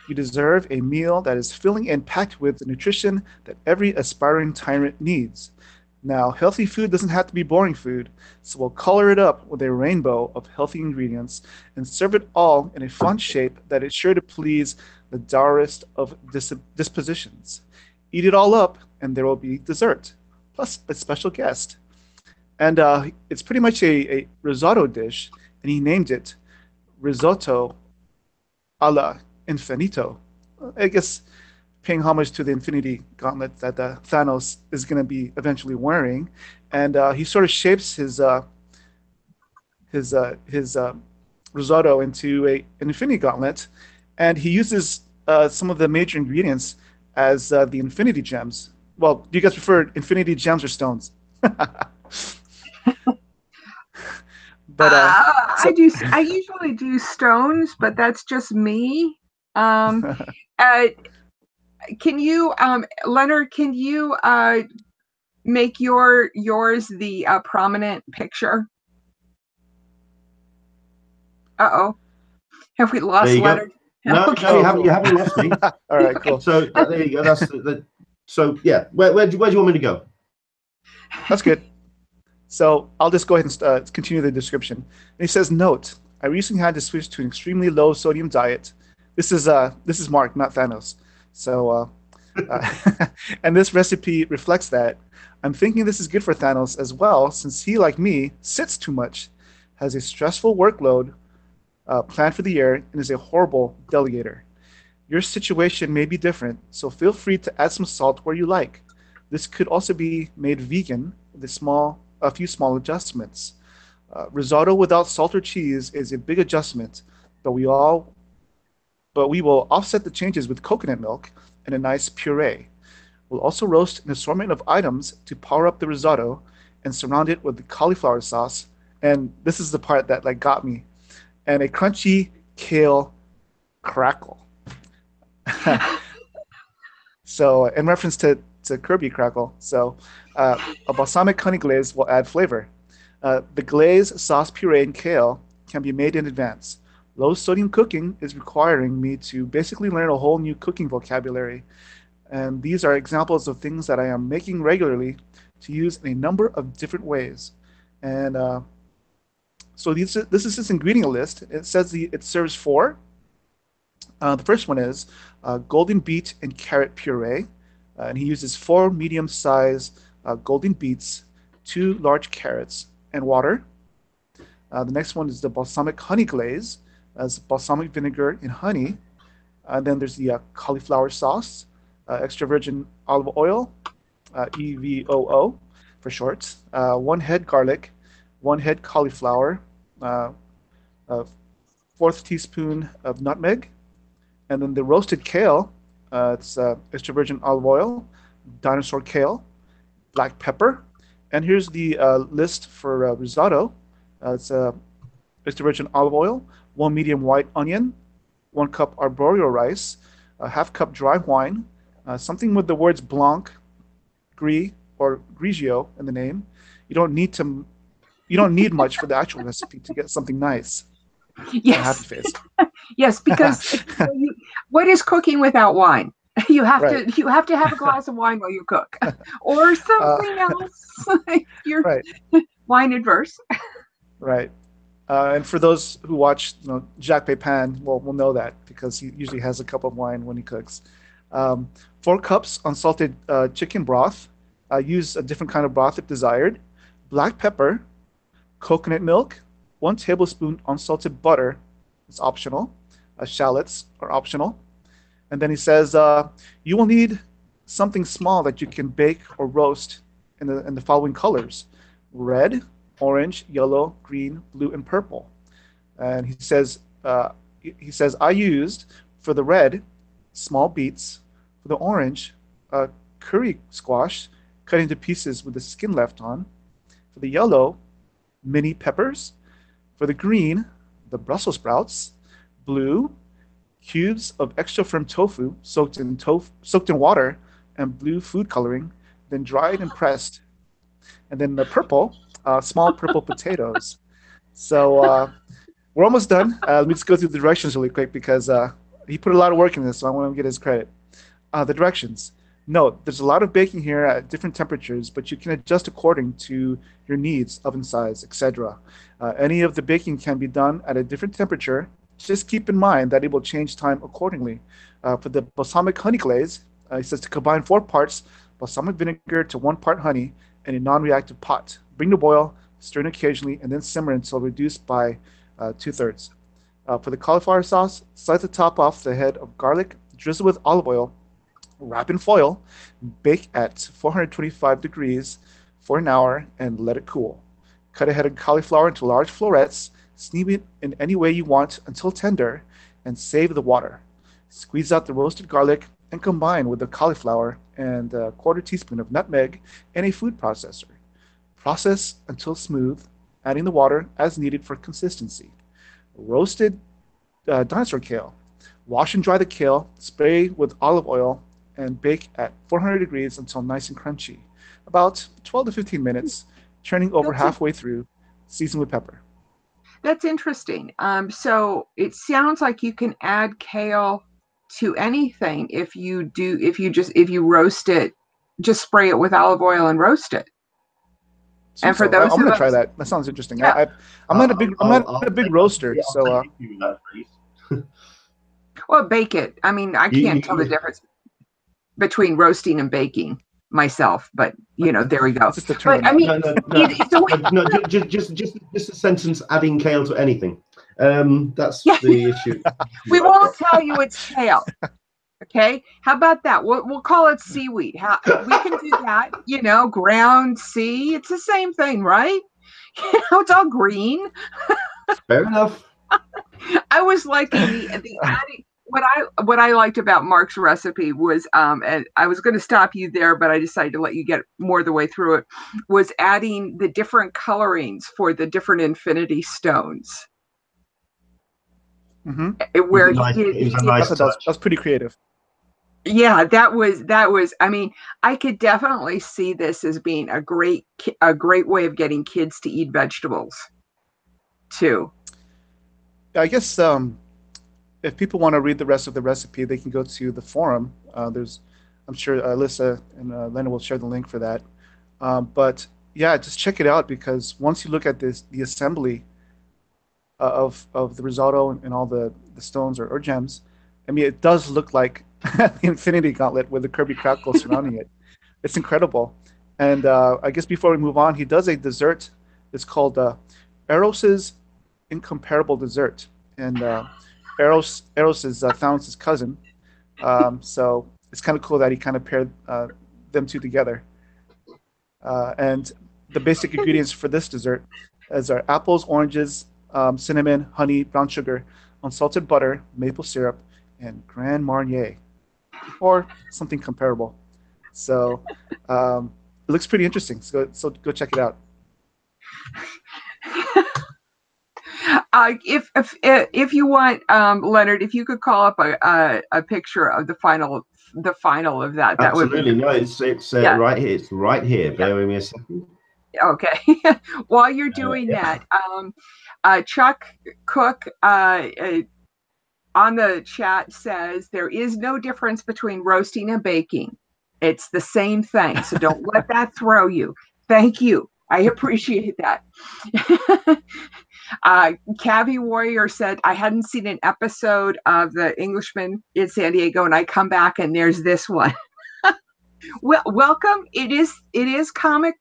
You deserve a meal that is filling and packed with the nutrition that every aspiring tyrant needs. Now, healthy food doesn't have to be boring food, so we'll color it up with a rainbow of healthy ingredients and serve it all in a fun shape that is sure to please the dourest of dispositions. Eat it all up, and there will be dessert, plus a special guest. And it's pretty much a risotto dish, and he named it risotto alla infinito. I guess paying homage to the Infinity Gauntlet that Thanos is going to be eventually wearing, and he sort of shapes his risotto into an Infinity Gauntlet, and he uses some of the major ingredients as the Infinity Gems. Well, do you guys prefer Infinity Gems or stones? But I do. I usually do stones, but that's just me. Can you, Leonard? Can you make yours the prominent picture? Uh-oh. Have we lost Leonard? No, Okay. no, you haven't lost me. All right, cool. So there you go. That's so yeah. Where do you want me to go? That's good. So I'll just go ahead and continue the description. And he says, "Note: I recently had to switch to an extremely low sodium diet. This is Mark, not Thanos. So and this recipe reflects that. I'm thinking this is good for Thanos as well, since he, like me, sits too much, has a stressful workload planned for the year, and is a horrible delegator. Your situation may be different, so feel free to add some salt where you like. This could also be made vegan with a few small adjustments. Risotto without salt or cheese is a big adjustment, but we will offset the changes with coconut milk and a nice puree. We'll also roast an assortment of items to power up the risotto and surround it with the cauliflower sauce. And this is the part that got me. And a crunchy kale crackle." So, in reference to Kirby Crackle, so a balsamic honey glaze will add flavor. The glaze, sauce, puree, and kale can be made in advance. Low sodium cooking is requiring me to basically learn a whole new cooking vocabulary. And these are examples of things that I am making regularly to use in a number of different ways. And so this is his ingredient list. It says it serves 4. The first one is golden beet and carrot puree. And he uses 4 medium-sized golden beets, 2 large carrots, and water. The next one is the balsamic honey glaze, as balsamic vinegar and honey. Then there's the cauliflower sauce, extra virgin olive oil, EVOO for short, 1 head garlic, 1 head cauliflower, 1/4 teaspoon of nutmeg, and then the roasted kale. It's extra virgin olive oil, dinosaur kale, black pepper, and here's the list for risotto. It's extra virgin olive oil, 1 medium white onion, 1 cup arborio rice, a 1/2 cup dry wine, something with the words blanc, gris, or grigio in the name. You don't need much for the actual recipe to get something nice. Yes. Happy face. Yes, because what is cooking without wine? You have to have a glass of wine while you cook, or something else. You're wine adverse. Right. And for those who watch, Jack Pepin, will know that because he usually has a cup of wine when he cooks. 4 cups unsalted chicken broth. Use a different kind of broth if desired. Black pepper, coconut milk, 1 tablespoon unsalted butter. It's optional. Shallots are optional. And then he says you will need something small that you can bake or roast in the following colors: red, orange, yellow, green, blue, and purple. And he says I used, for the red, small beets; for the orange, curry squash cut into pieces with the skin left on; for the yellow, mini peppers; for the green, the Brussels sprouts; blue, cubes of extra firm tofu soaked in water and blue food coloring, then dried and pressed; and then the purple, small purple potatoes. So we're almost done. Let me just go through the directions really quick because he put a lot of work in this, so I want to get his credit. The directions. Note, there's a lot of baking here at different temperatures, but you can adjust according to your needs, oven size, etc. Any of the baking can be done at a different temperature. Just keep in mind that it will change time accordingly. For the balsamic honey glaze, he says to combine 4 parts balsamic vinegar to 1 part honey in a non-reactive pot. Bring to boil, stir occasionally, and then simmer until reduced by 2/3. For the cauliflower sauce, slice the top off the head of garlic, drizzle with olive oil, wrap in foil, bake at 425 degrees for an hour, and let it cool. Cut a head of cauliflower into large florets, steam it in any way you want until tender, and save the water. Squeeze out the roasted garlic and combine with the cauliflower and a quarter teaspoon of nutmeg and a food processor. Process until smooth, adding the water as needed for consistency. Roasted dinosaur kale. Wash and dry the kale, spray with olive oil, and bake at 400 degrees until nice and crunchy. About 12 to 15 minutes, turning over halfway through, season with pepper. That's interesting. So it sounds like you can add kale to anything if you roast it, just spray it with olive oil and roast it. So, and for so. those I'm of gonna us, try that. That sounds interesting. Yeah. I'm not a big roaster, so. Well, bake it. I mean, I can't tell the difference between roasting and baking myself, but there we go. Just the term. But I mean, just a sentence adding kale to anything. That's the issue. We won't tell you it's kale. Okay, how about that? We'll call it seaweed. We can do that. Ground sea. It's the same thing, right? It's all green. Fair enough. I was liking the adding. What I liked about Mark's recipe was, and I was going to stop you there, but I decided to let you get more of the way through it, was adding the different colorings for the different infinity stones. Mm-hmm. Where that's pretty creative. Yeah, that was. I mean, I could definitely see this as being a great way of getting kids to eat vegetables, too. I guess if people want to read the rest of the recipe, they can go to the forum. I'm sure Alyssa and Lena will share the link for that. But yeah, just check it out, because once you look at the assembly of the risotto and all the stones or gems, I mean, it does look like the Infinity Gauntlet with the Kirby crackle surrounding it. It's incredible. And I guess before we move on, he does a dessert. It's called Eros's Incomparable Dessert. And Eros is Thanos' cousin. So it's kind of cool that he kind of paired them two together. And the basic ingredients for this dessert are apples, oranges, cinnamon, honey, brown sugar, unsalted butter, maple syrup, and Grand Marnier, or something comparable. So it looks pretty interesting. So go check it out. If you want, Leonard, if you could call up a picture of the final of that. Absolutely. That would be, no, it's right here. It's right here. Yeah. Bear with me a second. Okay. While you're doing that, Chuck Cook on the chat says there is no difference between roasting and baking. It's the same thing. So don't let that throw you. Thank you. I appreciate that. Cavi Warrior said, I hadn't seen an episode of The Englishman in San Diego, and I come back and there's this one. Well, welcome. It is comic.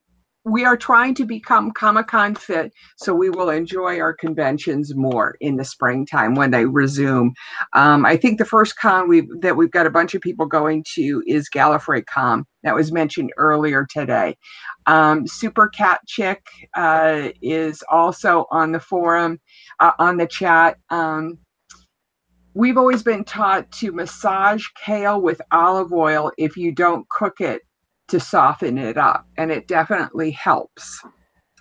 We are trying to become Comic-Con fit, so we will enjoy our conventions more in the springtime when they resume. I think the first con that we've got a bunch of people going to is Gallifrey Con. That was mentioned earlier today. Super Cat Chick is also on the forum, on the chat. We've always been taught to massage kale with olive oil if you don't cook it, to soften it up, and it definitely helps.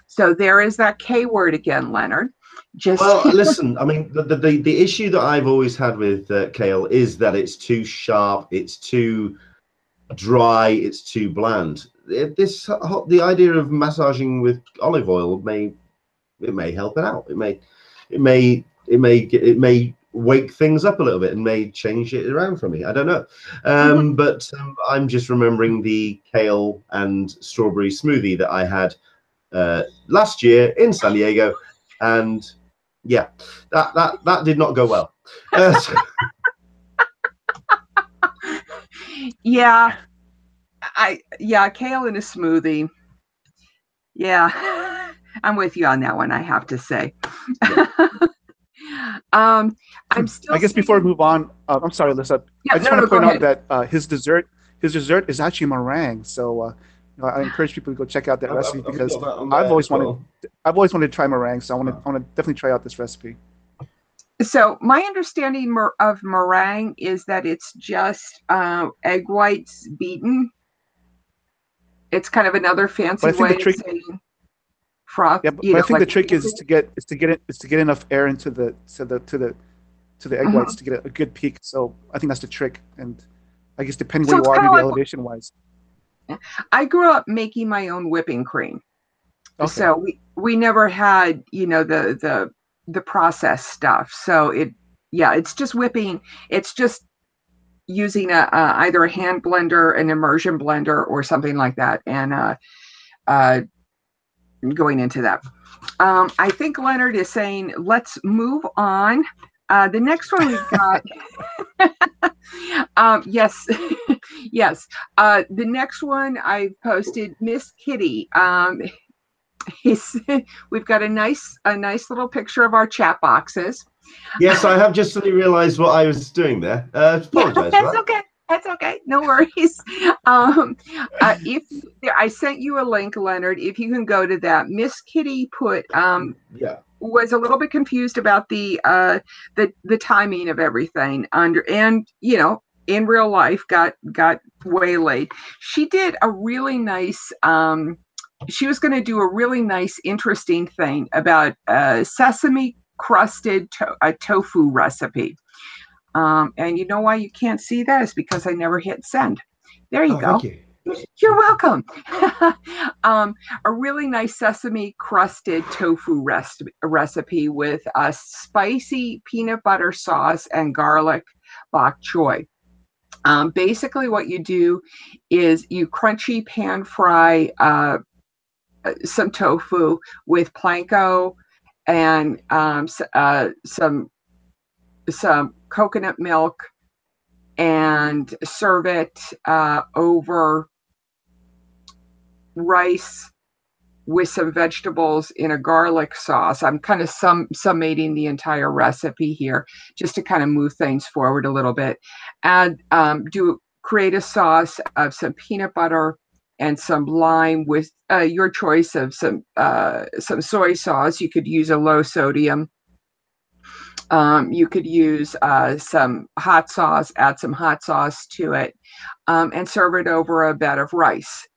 So there is that K word again, Leonard. Well, listen, I mean, the issue that I've always had with kale is that it's too sharp, it's too dry, it's too bland. The idea of massaging with olive oil may help it out. It may wake things up a little bit and may change it around for me. I don't know. But I'm just remembering the kale and strawberry smoothie that I had last year in San Diego, and yeah, that did not go well. Yeah, kale in a smoothie. Yeah, I'm with you on that one, I have to say. I'm still. I guess before we move on, I'm sorry, Alyssa. Yeah, I just want to go point out ahead. that his dessert is actually meringue. So I encourage people to go check out that recipe I've because got that on I've there always as well. wanted to try meringue. So I want to definitely try out this recipe. So my understanding of meringue is that it's just egg whites beaten. It's kind of another But fancy I think the way of trick, saying froth. yeah, You but I know, think like the trick is to get enough air into the egg whites to get a good peak. So I think that's the trick. And I guess depending where So you it's are, kind of maybe like elevation wise. I grew up making my own whipping cream. Okay. So we never had, the processed stuff. So it's just whipping. It's just using either a hand blender, an immersion blender, or something like that, and going into that. I think Leonard is saying, let's move on. The next one we've got, yes, yes. The next one I posted, Miss Kitty. We've got a nice little picture of our chat boxes. Yes, I have just suddenly realised what I was doing there. Apologise for that. Okay. That's okay. No worries. If I sent you a link, Leonard, if you can go to that, Miss Kitty put was a little bit confused about the timing of everything and in real life got waylaid. She did a really nice. She was going to do a really nice, interesting thing about sesame crusted tofu recipe. And you know why you can't see that is because I never hit send. There you go. Thank you. You're welcome. A really nice sesame crusted tofu recipe with a spicy peanut butter sauce and garlic bok choy. Basically, what you do is you crunchy pan fry some tofu with planko and some coconut milk, and serve it over rice with some vegetables in a garlic sauce. I'm kind of summating the entire recipe here just to kind of move things forward a little bit. And create a sauce of some peanut butter and some lime with your choice of some soy sauce. You could use a low sodium. You could use some hot sauce, add some hot sauce to it, and serve it over a bed of rice.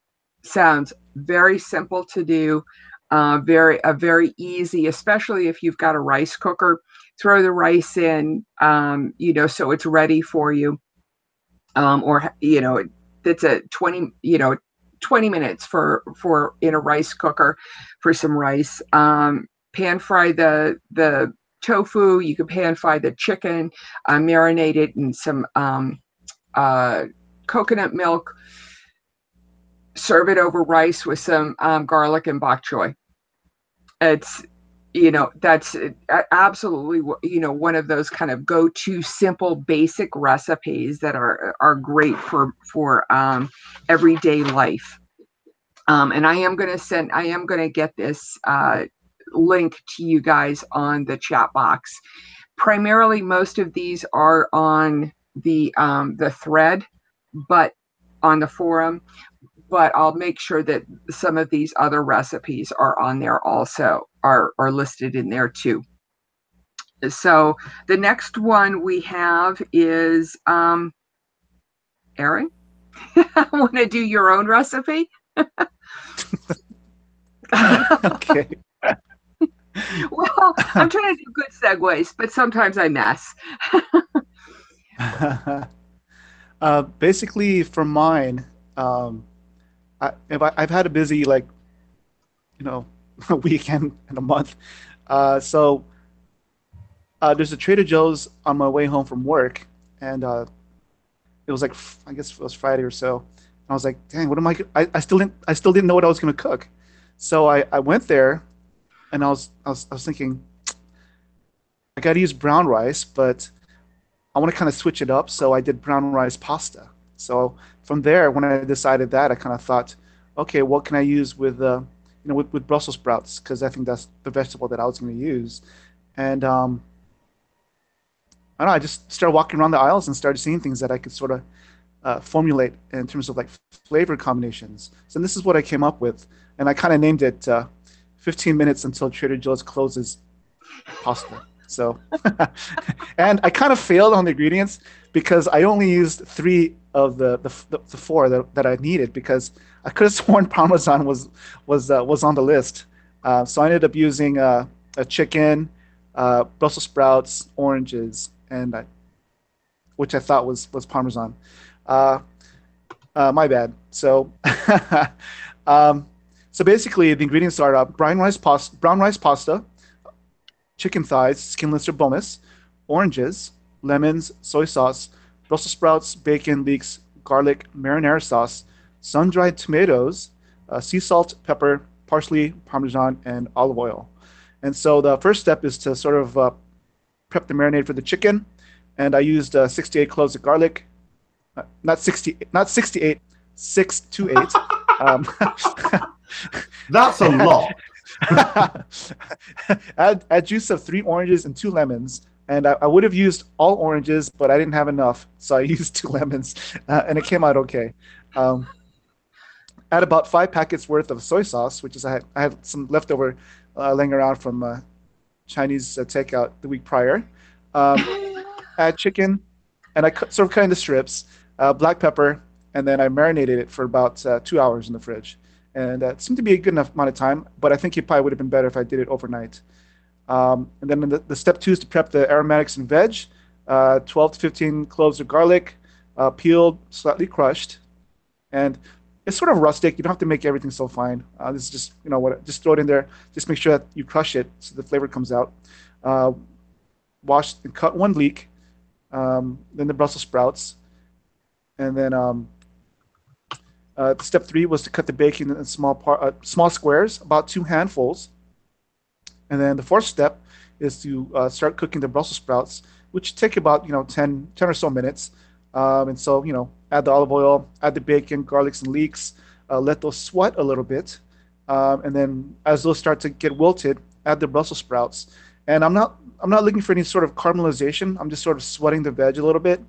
Sounds very simple to do, very easy, especially if you've got a rice cooker. Throw the rice in, so it's ready for you. It's a 20 minutes for in a rice cooker for some rice. Pan fry the tofu. You can pan fry the chicken, marinate it in some coconut milk. Serve it over rice with some garlic and bok choy. It's that's absolutely one of those kind of go-to simple basic recipes that are great for everyday life. And I am going to get this link to you guys on the chat box. Primarily, most of these are on the thread, but on the forum. But I'll make sure that some of these other recipes are on there also, are listed in there too. So the next one we have is Aaron. Want to do your own recipe? Okay. Well, I'm trying to do good segues, but sometimes I mess. Basically, for mine, I've had a busy a weekend and a month. So there's a Trader Joe's on my way home from work, and it was I guess it was Friday or so. And I was like, dang, what am I still didn't know what I was gonna cook. So I went there, and I was thinking, I gotta use brown rice, but I want to kind of switch it up. So I did brown rice pasta. So from there, when I decided that, I kind of thought, okay, what can I use with with Brussels sprouts, because I think that's the vegetable that I was going to use. And I don't know, I just started walking around the aisles and started seeing things that I could sort of formulate in terms of like flavor combinations. So this is what I came up with, and I kind of named it 15 minutes until Trader Joe's closes pasta. So, and I kind of failed on the ingredients because I only used 3 of the 4 that I needed, because I could have sworn Parmesan was on the list. So I ended up using a chicken, Brussels sprouts, oranges, and which I thought was Parmesan. My bad. So, so basically the ingredients are brown rice pasta, chicken thighs, skinless or boneless, oranges, lemons, soy sauce, Brussels sprouts, bacon, leeks, garlic, marinara sauce, sun-dried tomatoes, sea salt, pepper, parsley, Parmesan, and olive oil. And so the first step is to sort of prep the marinade for the chicken. And I used 68 cloves of garlic, not 68, 6 to 8. That's a lot. add juice of 3 oranges and 2 lemons. And I would have used all oranges, but I didn't have enough, so I used 2 lemons, and it came out okay. Add about 5 packets worth of soy sauce, which is I had some leftover laying around from Chinese takeout the week prior. Add chicken, and I cut into strips, black pepper, and then I marinated it for about 2 hours in the fridge. And it seemed to be a good enough amount of time, but I think it probably would have been better if I did it overnight. And then the step 2 is to prep the aromatics and veg, 12 to 15 cloves of garlic, peeled, slightly crushed. And it's sort of rustic. You don't have to make everything so fine. This is just, just throw it in there. Just make sure that you crush it so the flavor comes out. Wash and cut 1 leek, then the Brussels sprouts. And then step 3 was to cut the bacon in small squares, about 2 handfuls. And then the 4th step is to start cooking the Brussels sprouts, which take about 10 or so minutes. And so add the olive oil, add the bacon, garlics, and leeks, let those sweat a little bit, and then as those start to get wilted, add the Brussels sprouts. And I'm not looking for any sort of caramelization. I'm just sort of sweating the veg a little bit,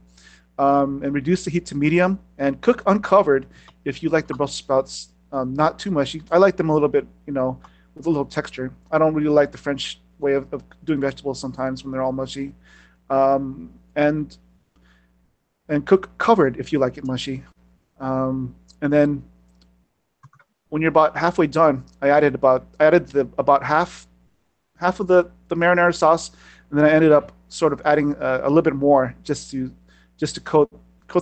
and reduce the heat to medium and cook uncovered if you like the Brussels sprouts not too mushy. I like them a little bit, with a little texture. I don't really like the French way of doing vegetables sometimes when they're all mushy. And cook covered if you like it mushy. And then when you're about halfway done, I added about half of the marinara sauce, and then I ended up sort of adding a little bit more just to coat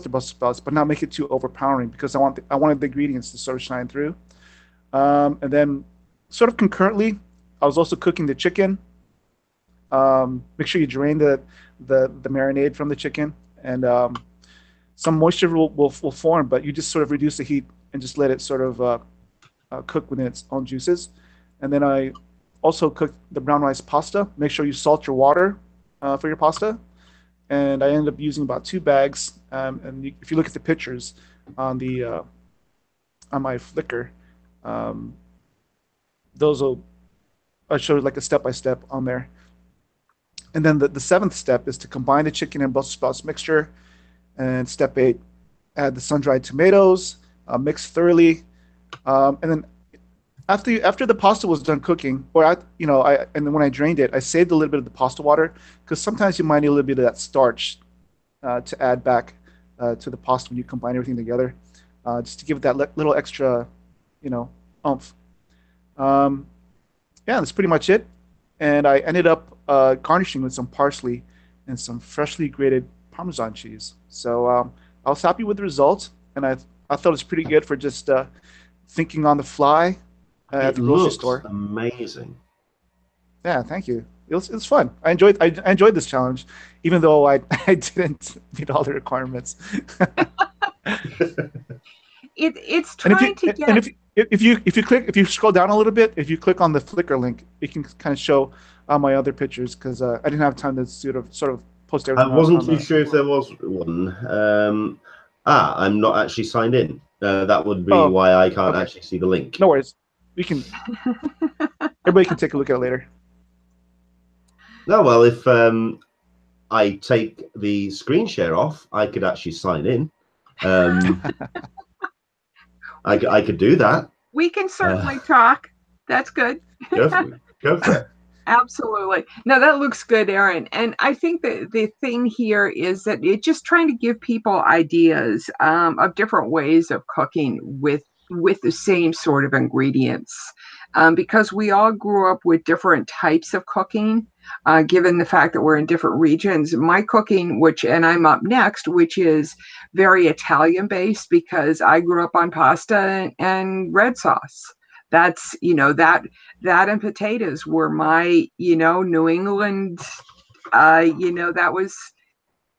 the Brussels sprouts, but not make it too overpowering, because I wanted the ingredients to sort of shine through. And then sort of concurrently, I was also cooking the chicken. Make sure you drain the marinade from the chicken, and some moisture will form, but you just sort of reduce the heat and just let it sort of cook within its own juices. And then I also cooked the brown rice pasta. Make sure you salt your water for your pasta. And I ended up using about 2 bags. And if you look at the pictures on my Flickr, I showed like a step-by-step on there. And then the 7th step is to combine the chicken and Brussels sprouts mixture. And step 8, add the sun-dried tomatoes, mix thoroughly. And then after the pasta was done cooking, and then when I drained it, I saved a little bit of the pasta water, because sometimes you might need a little bit of that starch to add back to the pasta when you combine everything together, just to give it that little extra, oomph. Yeah, that's pretty much it. And I ended up garnishing with some parsley and some freshly grated Parmesan cheese. So I was happy with the results, and I thought it was pretty good for just thinking on the fly at the grocery store. Amazing. Yeah, thank you. It was fun. I enjoyed this challenge, even though I didn't meet all the requirements. It's trying to get. And if you scroll down a little bit, if you click on the Flickr link, it can kind of show my other pictures, because I didn't have time to sort of post everything. I wasn't too sure if there was one. I'm not actually signed in. That would be why I can't actually see the link. No worries. we can. Everybody can take a look at it later. No, well, if I take the screen share off, I could actually sign in. I could do that. We can certainly talk. That's good. Go for it. Go for it. Absolutely. No, that looks good, Aaron. And I think that the thing here is that it's just trying to give people ideas of different ways of cooking with the same sort of ingredients. Because we all grew up with different types of cooking, given the fact that we're in different regions. My cooking, and I'm up next, which is very Italian based because I grew up on pasta and red sauce. That's, that and potatoes were my, New England, that was,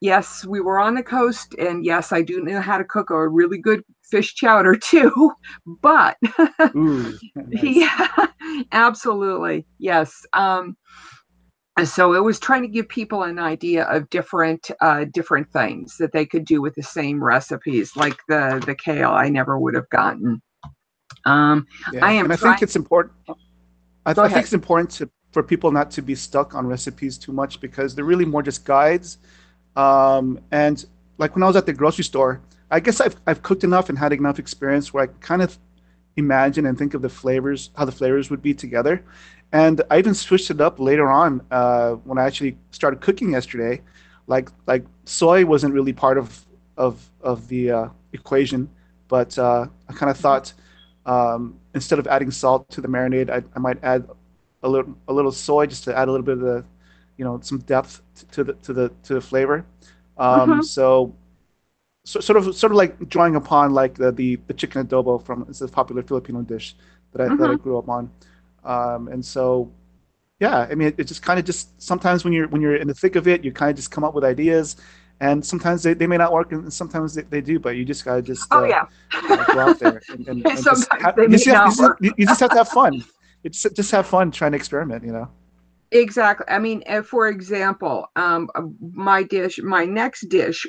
yes, we were on the coast, and yes, I do know how to cook a really good fish chowder too, but Ooh, nice. yeah, absolutely. Yes. So it was trying to give people an idea of different things that they could do with the same recipes, like the kale I never would have gotten. Yeah. I think it's important. I think it's important for people not to be stuck on recipes too much because they're really more just guides. And like when I was at the grocery store, I guess I've cooked enough and had enough experience where I kind of imagine and think of the flavors, how the flavors would be together. And I even switched it up later on when I actually started cooking yesterday. Like soy wasn't really part of the equation, but I kind of thought instead of adding salt to the marinade, I might add a little soy just to add a little bit of the, some depth to the flavor. So sort of like drawing upon like the chicken adobo it's a popular Filipino dish that I grew up on. And so, yeah, I mean, it just kind of sometimes when you're in the thick of it, you kind of just come up with ideas, and sometimes they may not work, and sometimes they do, but you just gotta go out there and you just have to have fun. Just have fun trying to experiment, Exactly. I mean, for example, my next dish,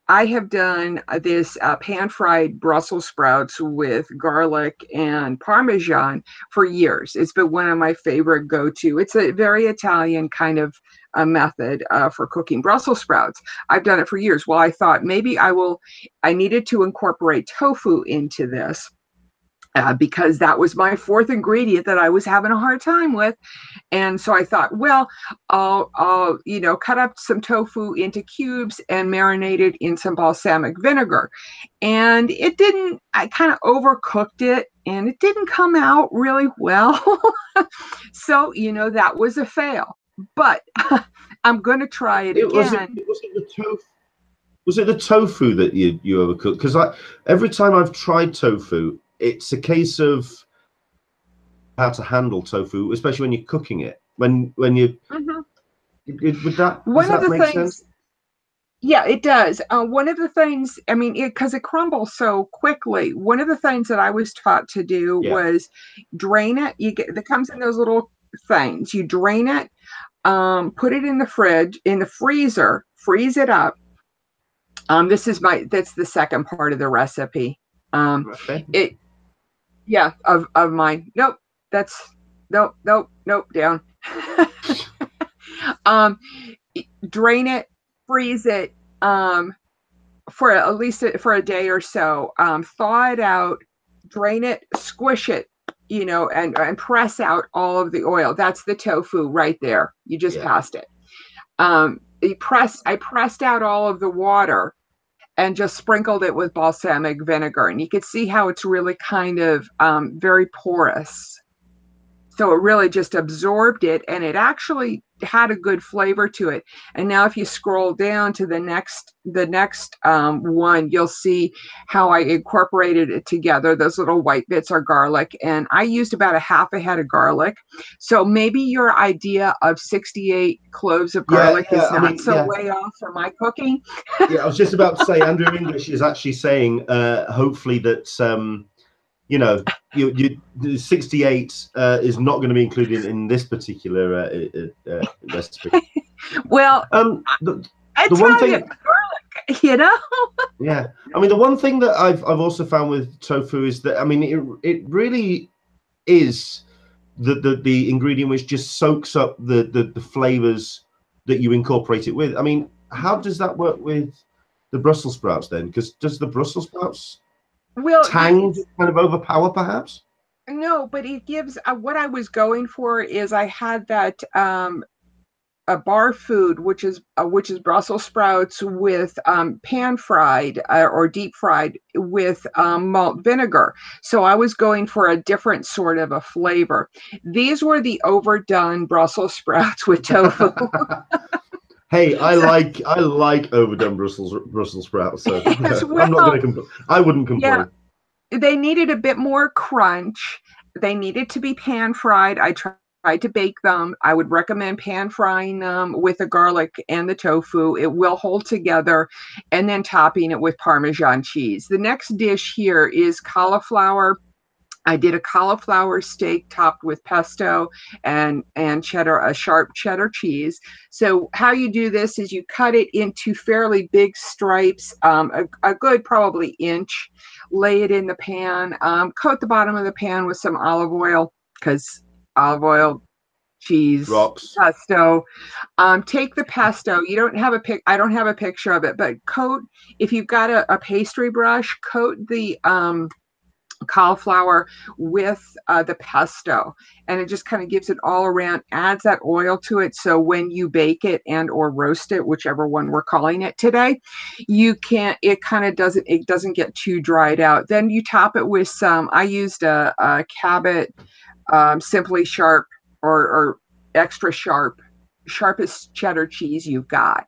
I have done this pan-fried Brussels sprouts with garlic and Parmesan for years. It's been one of my favorite go-to. It's a very Italian kind of method for cooking Brussels sprouts. I've done it for years. Well, I thought maybe I needed to incorporate tofu into this. Because that was my fourth ingredient that I was having a hard time with. And so I thought, well, I'll cut up some tofu into cubes and marinate it in some balsamic vinegar. And I kind of overcooked it and it didn't come out really well. So, that was a fail. But I'm going to try it again. Was it the tofu that you overcooked? Because every time I've tried tofu, it's a case of how to handle tofu, especially when you're cooking it. When you would that make sense? Yeah, it does. One of the things, I mean, because it crumbles so quickly. One of the things that I was taught to do was drain it. It comes in those little things. You drain it, put it in the freezer, freeze it up. That's the second part of the recipe. Of mine. Nope. Nope. Down. Drain it, freeze it, for at least for a day or so. Thaw it out, drain it, squish it, and press out all of the oil. That's the tofu right there. You just passed it. I pressed out all of the water and just sprinkled it with balsamic vinegar. And you could see how it's really kind of very porous. So it really just absorbed it, and it actually had a good flavor to it. And now if you scroll down to the next one, you'll see how I incorporated it together. Those little white bits are garlic, and I used about a half a head of garlic. So maybe your idea of 68 cloves of garlic is not way off for my cooking. I was just about to say, Andrew English is actually saying, hopefully that you 68 is not going to be included in this particular recipe. Well, the one thing, garlic, Yeah, I mean, the one thing that I've also found with tofu is that, I mean, it is the ingredient which just soaks up the flavors that you incorporate it with. I mean, how does that work with the Brussels sprouts then? Because does the Brussels sprouts tang kind of overpower perhaps? No, but it gives what I was going for is I had that a bar food, which is Brussels sprouts with pan fried or deep fried with malt vinegar. So I was going for a different sort of a flavor. These were the overdone Brussels sprouts with tofu. Hey, I like overdone Brussels sprouts. So well, I'm not going to complain. I wouldn't complain. Yeah, they needed a bit more crunch. They needed to be pan fried. I tried to bake them. I would recommend pan frying them with the garlic and the tofu. It will hold together, and then topping it with Parmesan cheese. The next dish here is cauliflower. I did a cauliflower steak topped with pesto and cheddar, a sharp cheddar cheese. So how you do this is you cut it into fairly big stripes, a good probably inch. Lay it in the pan. Coat the bottom of the pan with some olive oil, because olive oil, cheese, rocks. Pesto. Take the pesto. You don't have I don't have a picture of it, but coat, if you've got a pastry brush, coat the cauliflower with the pesto, and it just kind of gives it all around, adds that oil to it, so when you bake it and or roast it, whichever one we're calling it today, it doesn't get too dried out. Then you top it with some, I used a Cabot Simply Sharp or extra sharpest cheddar cheese you've got,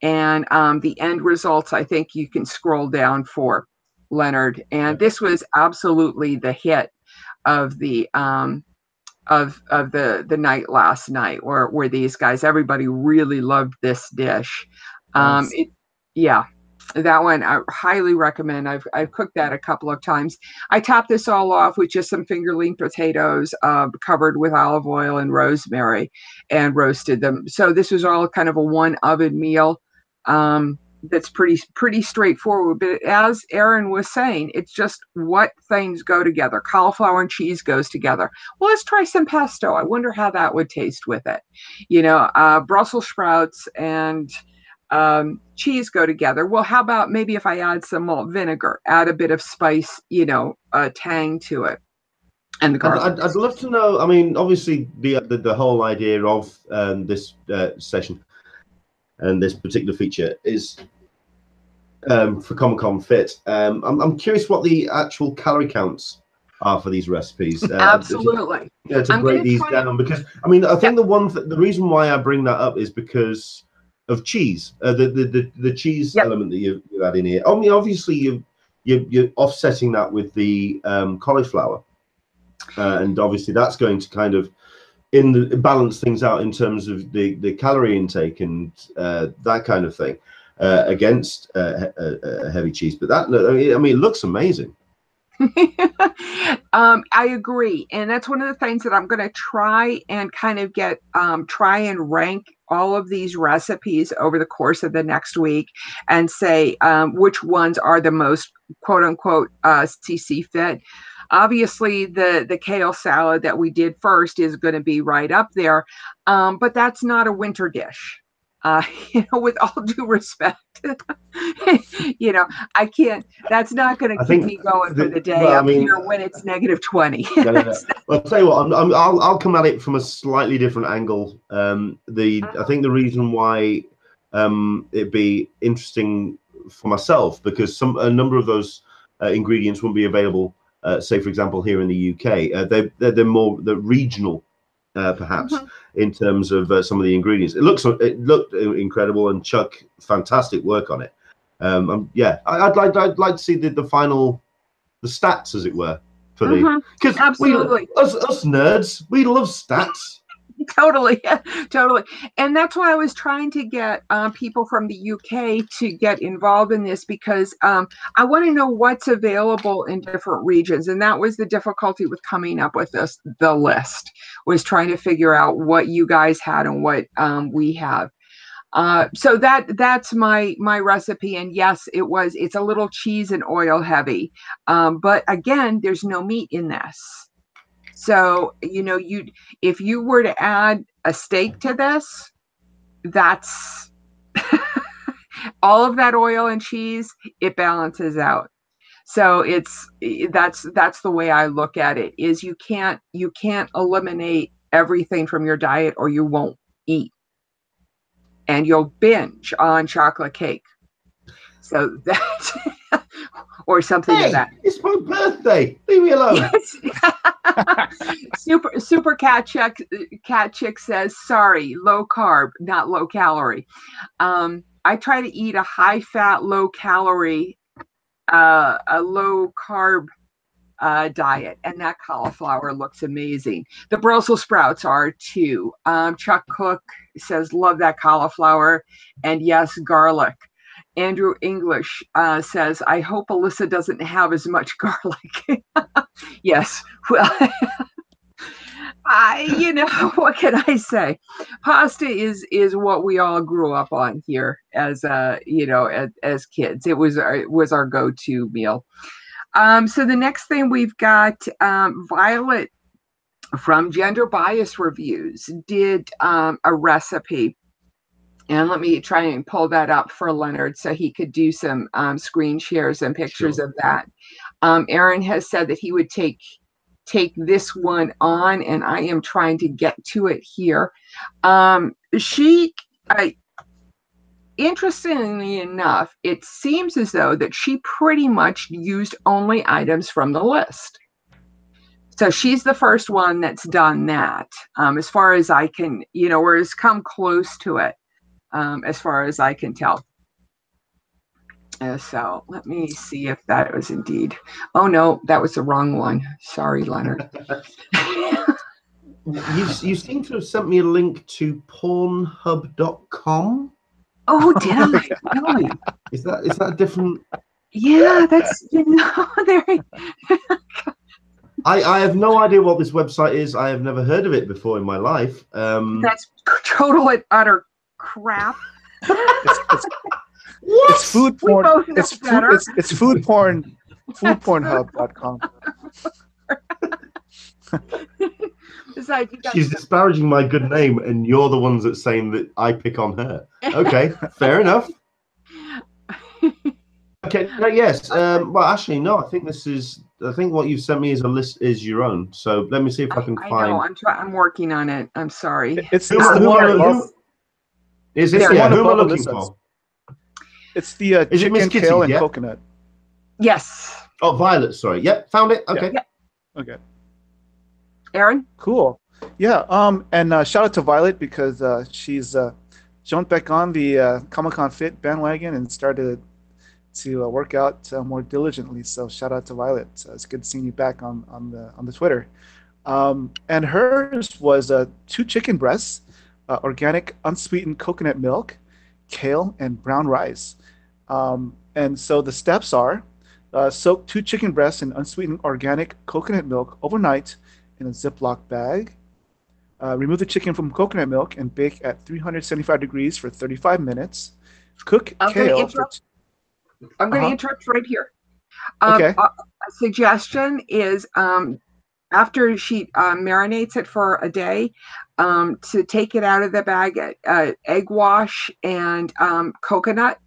and the end results I think you can scroll down for, Leonard. And this was absolutely the hit of the the night last night, where these guys, everybody really loved this dish. Nice. That one I highly recommend. I've cooked that a couple of times. I topped this all off with just some fingerling potatoes covered with olive oil and rosemary, and roasted them. So this was all kind of a one oven meal. That's pretty straightforward, but as Aaron was saying, it's just what things go together. Cauliflower and cheese goes together. Well, let's try some pesto. I wonder how that would taste with it. Brussels sprouts and cheese go together. Well, how about maybe if I add some malt vinegar, add a bit of spice, tang to it. And the garlic. I'd love to know. I mean, obviously the whole idea of this session and this particular feature is for Comic-Con Fit. I'm curious what the actual calorie counts are for these recipes. Absolutely. To break these down, because I mean, I think the reason why I bring that up is because of cheese, the cheese element that you add in here. I mean, obviously you're offsetting that with the cauliflower, and obviously that's going to kind of balance things out in terms of the calorie intake and that kind of thing against heavy cheese. But that, I mean, it looks amazing. I agree, and that's one of the things that I'm going to try and kind of try and rank all of these recipes over the course of the next week, and say which ones are the most quote unquote CC fit. Obviously, the kale salad that we did first is going to be right up there, but that's not a winter dish. With all due respect, I can't. That's not going to keep me going for the day here when it's -20. No. Well, I'll tell you what. I'll come at it from a slightly different angle. I think the reason why it'd be interesting for myself, because a number of those ingredients wouldn't be available. Say, for example, here in the UK, they're more the regional, perhaps, in terms of some of the ingredients. It looked incredible, and Chuck, fantastic work on it. I'd like to see the final, the stats, as it were, for because absolutely us nerds, we love stats. Totally. And that's why I was trying to get people from the UK to get involved in this, because I want to know what's available in different regions. And that was the difficulty with coming up with the list, was trying to figure out what you guys had and what we have. So that's my recipe. And yes, it's a little cheese and oil heavy. But again, there's no meat in this. So, if you were to add a steak to this, that's all of that oil and cheese, it balances out. So that's the way I look at it, is you can't eliminate everything from your diet or you won't eat. And you'll binge on chocolate cake. So that's or something of that. It's my birthday. Leave me alone. Yes. Super cat chick says, sorry, low carb, not low calorie. I try to eat a high fat, low calorie, a low carb diet, and that cauliflower looks amazing. The Brussels sprouts are too. Chuck Cook says, love that cauliflower, and yes, garlic. Andrew English says, I hope Alyssa doesn't have as much garlic. Yes, well, what can I say? Pasta is what we all grew up on here as as kids. It was our go-to meal. So the next thing we've got, Violet from Gender Bias Reviews did a recipe. And let me try and pull that up for Leonard so he could do some screen shares and pictures of that. Aaron has said that he would take this one on, and I am trying to get to it here. Interestingly enough, it seems as though that she pretty much used only items from the list. So she's the first one that's done that, as far as I can, or has come close to it, as far as I can tell. So let me see if that was indeed. Oh no, that was the wrong one. Sorry, Leonard. You seem to have sent me a link to pornhub.com. Oh, did I? Really? Is that different? Yeah, that's there. I have no idea what this website is. I have never heard of it before in my life. That's total and utter crap. It's food porn. It's food porn. Foodpornhub.com. She's disparaging my good name, and you're the ones that's saying that I pick on her. Okay, fair enough. Okay, yes. Well, actually, no. I think what you've sent me is a list is your own. So let me see if I can find. I know. I'm working on it. I'm sorry. It's the one above. Is it? Yeah, who am I looking for? It's the chicken, kale, and coconut. Yes. Oh, Violet. Sorry. Yep, found it. Okay. Yeah. Okay. Aaron. Cool. Yeah. And shout out to Violet because she's jumped back on the Comic-Con Fit bandwagon and started to work out more diligently. So shout out to Violet. It's good seeing you back on the Twitter. And hers was 2 chicken breasts, organic unsweetened coconut milk, kale, and brown rice. And so the steps are soak 2 chicken breasts in unsweetened organic coconut milk overnight in a Ziploc bag. Remove the chicken from coconut milk and bake at 375 degrees for 35 minutes. Cook kale. I'm going to interrupt right here. Okay. A suggestion is after she marinates it for a day, to take it out of the bag, egg wash and coconut,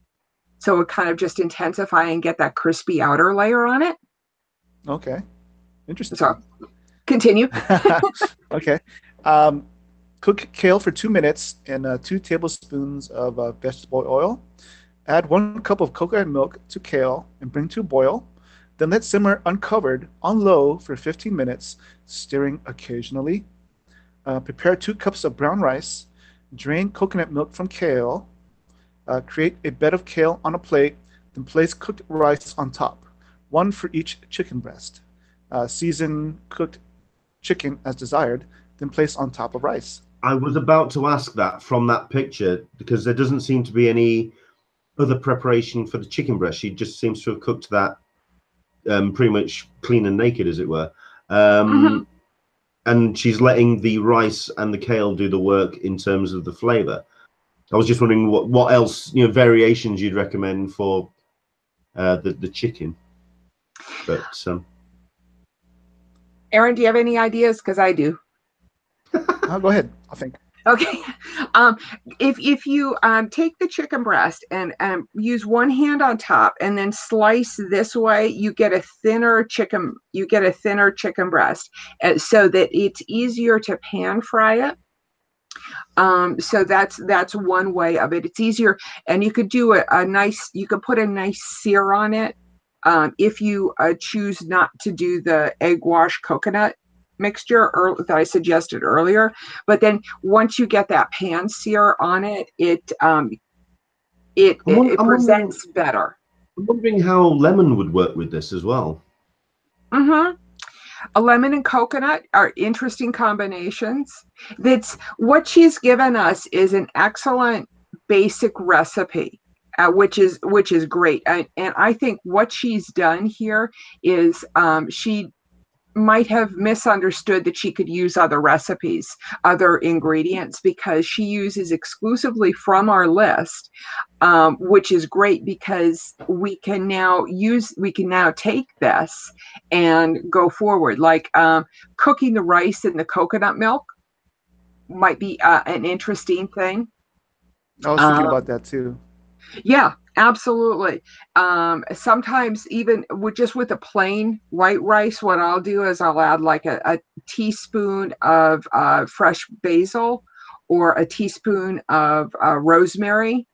so it kind of just intensify and get that crispy outer layer on it. Okay. Interesting. So, continue. Okay. Cook kale for 2 minutes in 2 tablespoons of vegetable oil. Add 1 cup of coconut milk to kale and bring to a boil. Then let simmer uncovered on low for 15 minutes, stirring occasionally. Prepare 2 cups of brown rice. Drain coconut milk from kale. Create a bed of kale on a plate. Then place cooked rice on top, 1 for each chicken breast. Season cooked chicken as desired. Then place on top of rice. I was about to ask that from that picture because there doesn't seem to be any other preparation for the chicken breast. She just seems to have cooked that pretty much clean and naked, as it were. And she's letting the rice and the kale do the work in terms of the flavor. I was just wondering what else, variations you'd recommend for the chicken. But Aaron, do you have any ideas? Because I do. Go ahead. I think. Okay. If you take the chicken breast and use one hand on top and then slice this way, you get a thinner chicken. You get a thinner chicken breast, so that it's easier to pan fry it. So that's one way of it. It's easier, and you could do a nice. You could put a nice sear on it if you choose not to do the egg wash coconut mixture that I suggested earlier. But then once you get that pan sear on it, it presents better. I'm wondering how lemon would work with this as well. Mm-hmm. A lemon and coconut are interesting combinations. That's what she's given us is an excellent basic recipe, which is great. And I think what she's done here is she might have misunderstood that she could use other recipes, other ingredients, because she uses exclusively from our list, which is great because we can now take this and go forward. Like cooking the rice in the coconut milk might be an interesting thing. I was thinking about that too. Yeah, absolutely. Sometimes even with a plain white rice, what I'll do is I'll add like a teaspoon of fresh basil or a teaspoon of rosemary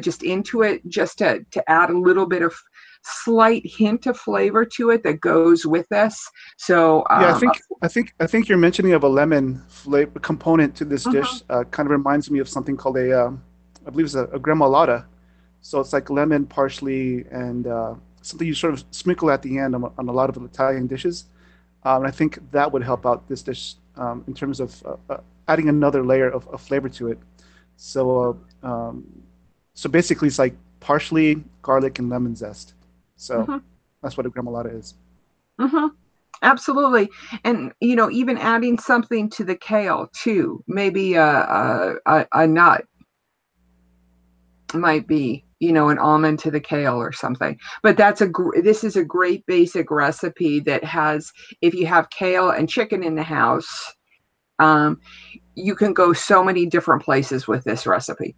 just into it, just to add a little bit of slight hint of flavor to it that goes with this. So yeah, I think you're mentioning of a lemon flavor component to this dish. Kind of reminds me of something called I believe it's a gremolata. So it's like lemon, parsley, and something you sort of sprinkle at the end on a lot of Italian dishes. And I think that would help out this dish in terms of adding another layer of flavor to it. So so basically it's like parsley, garlic, and lemon zest. So that's what a gremolata is. Absolutely. And, even adding something to the kale too, maybe a nut might be, an almond to the kale or something. But this is a great basic recipe that has, if you have kale and chicken in the house, you can go so many different places with this recipe.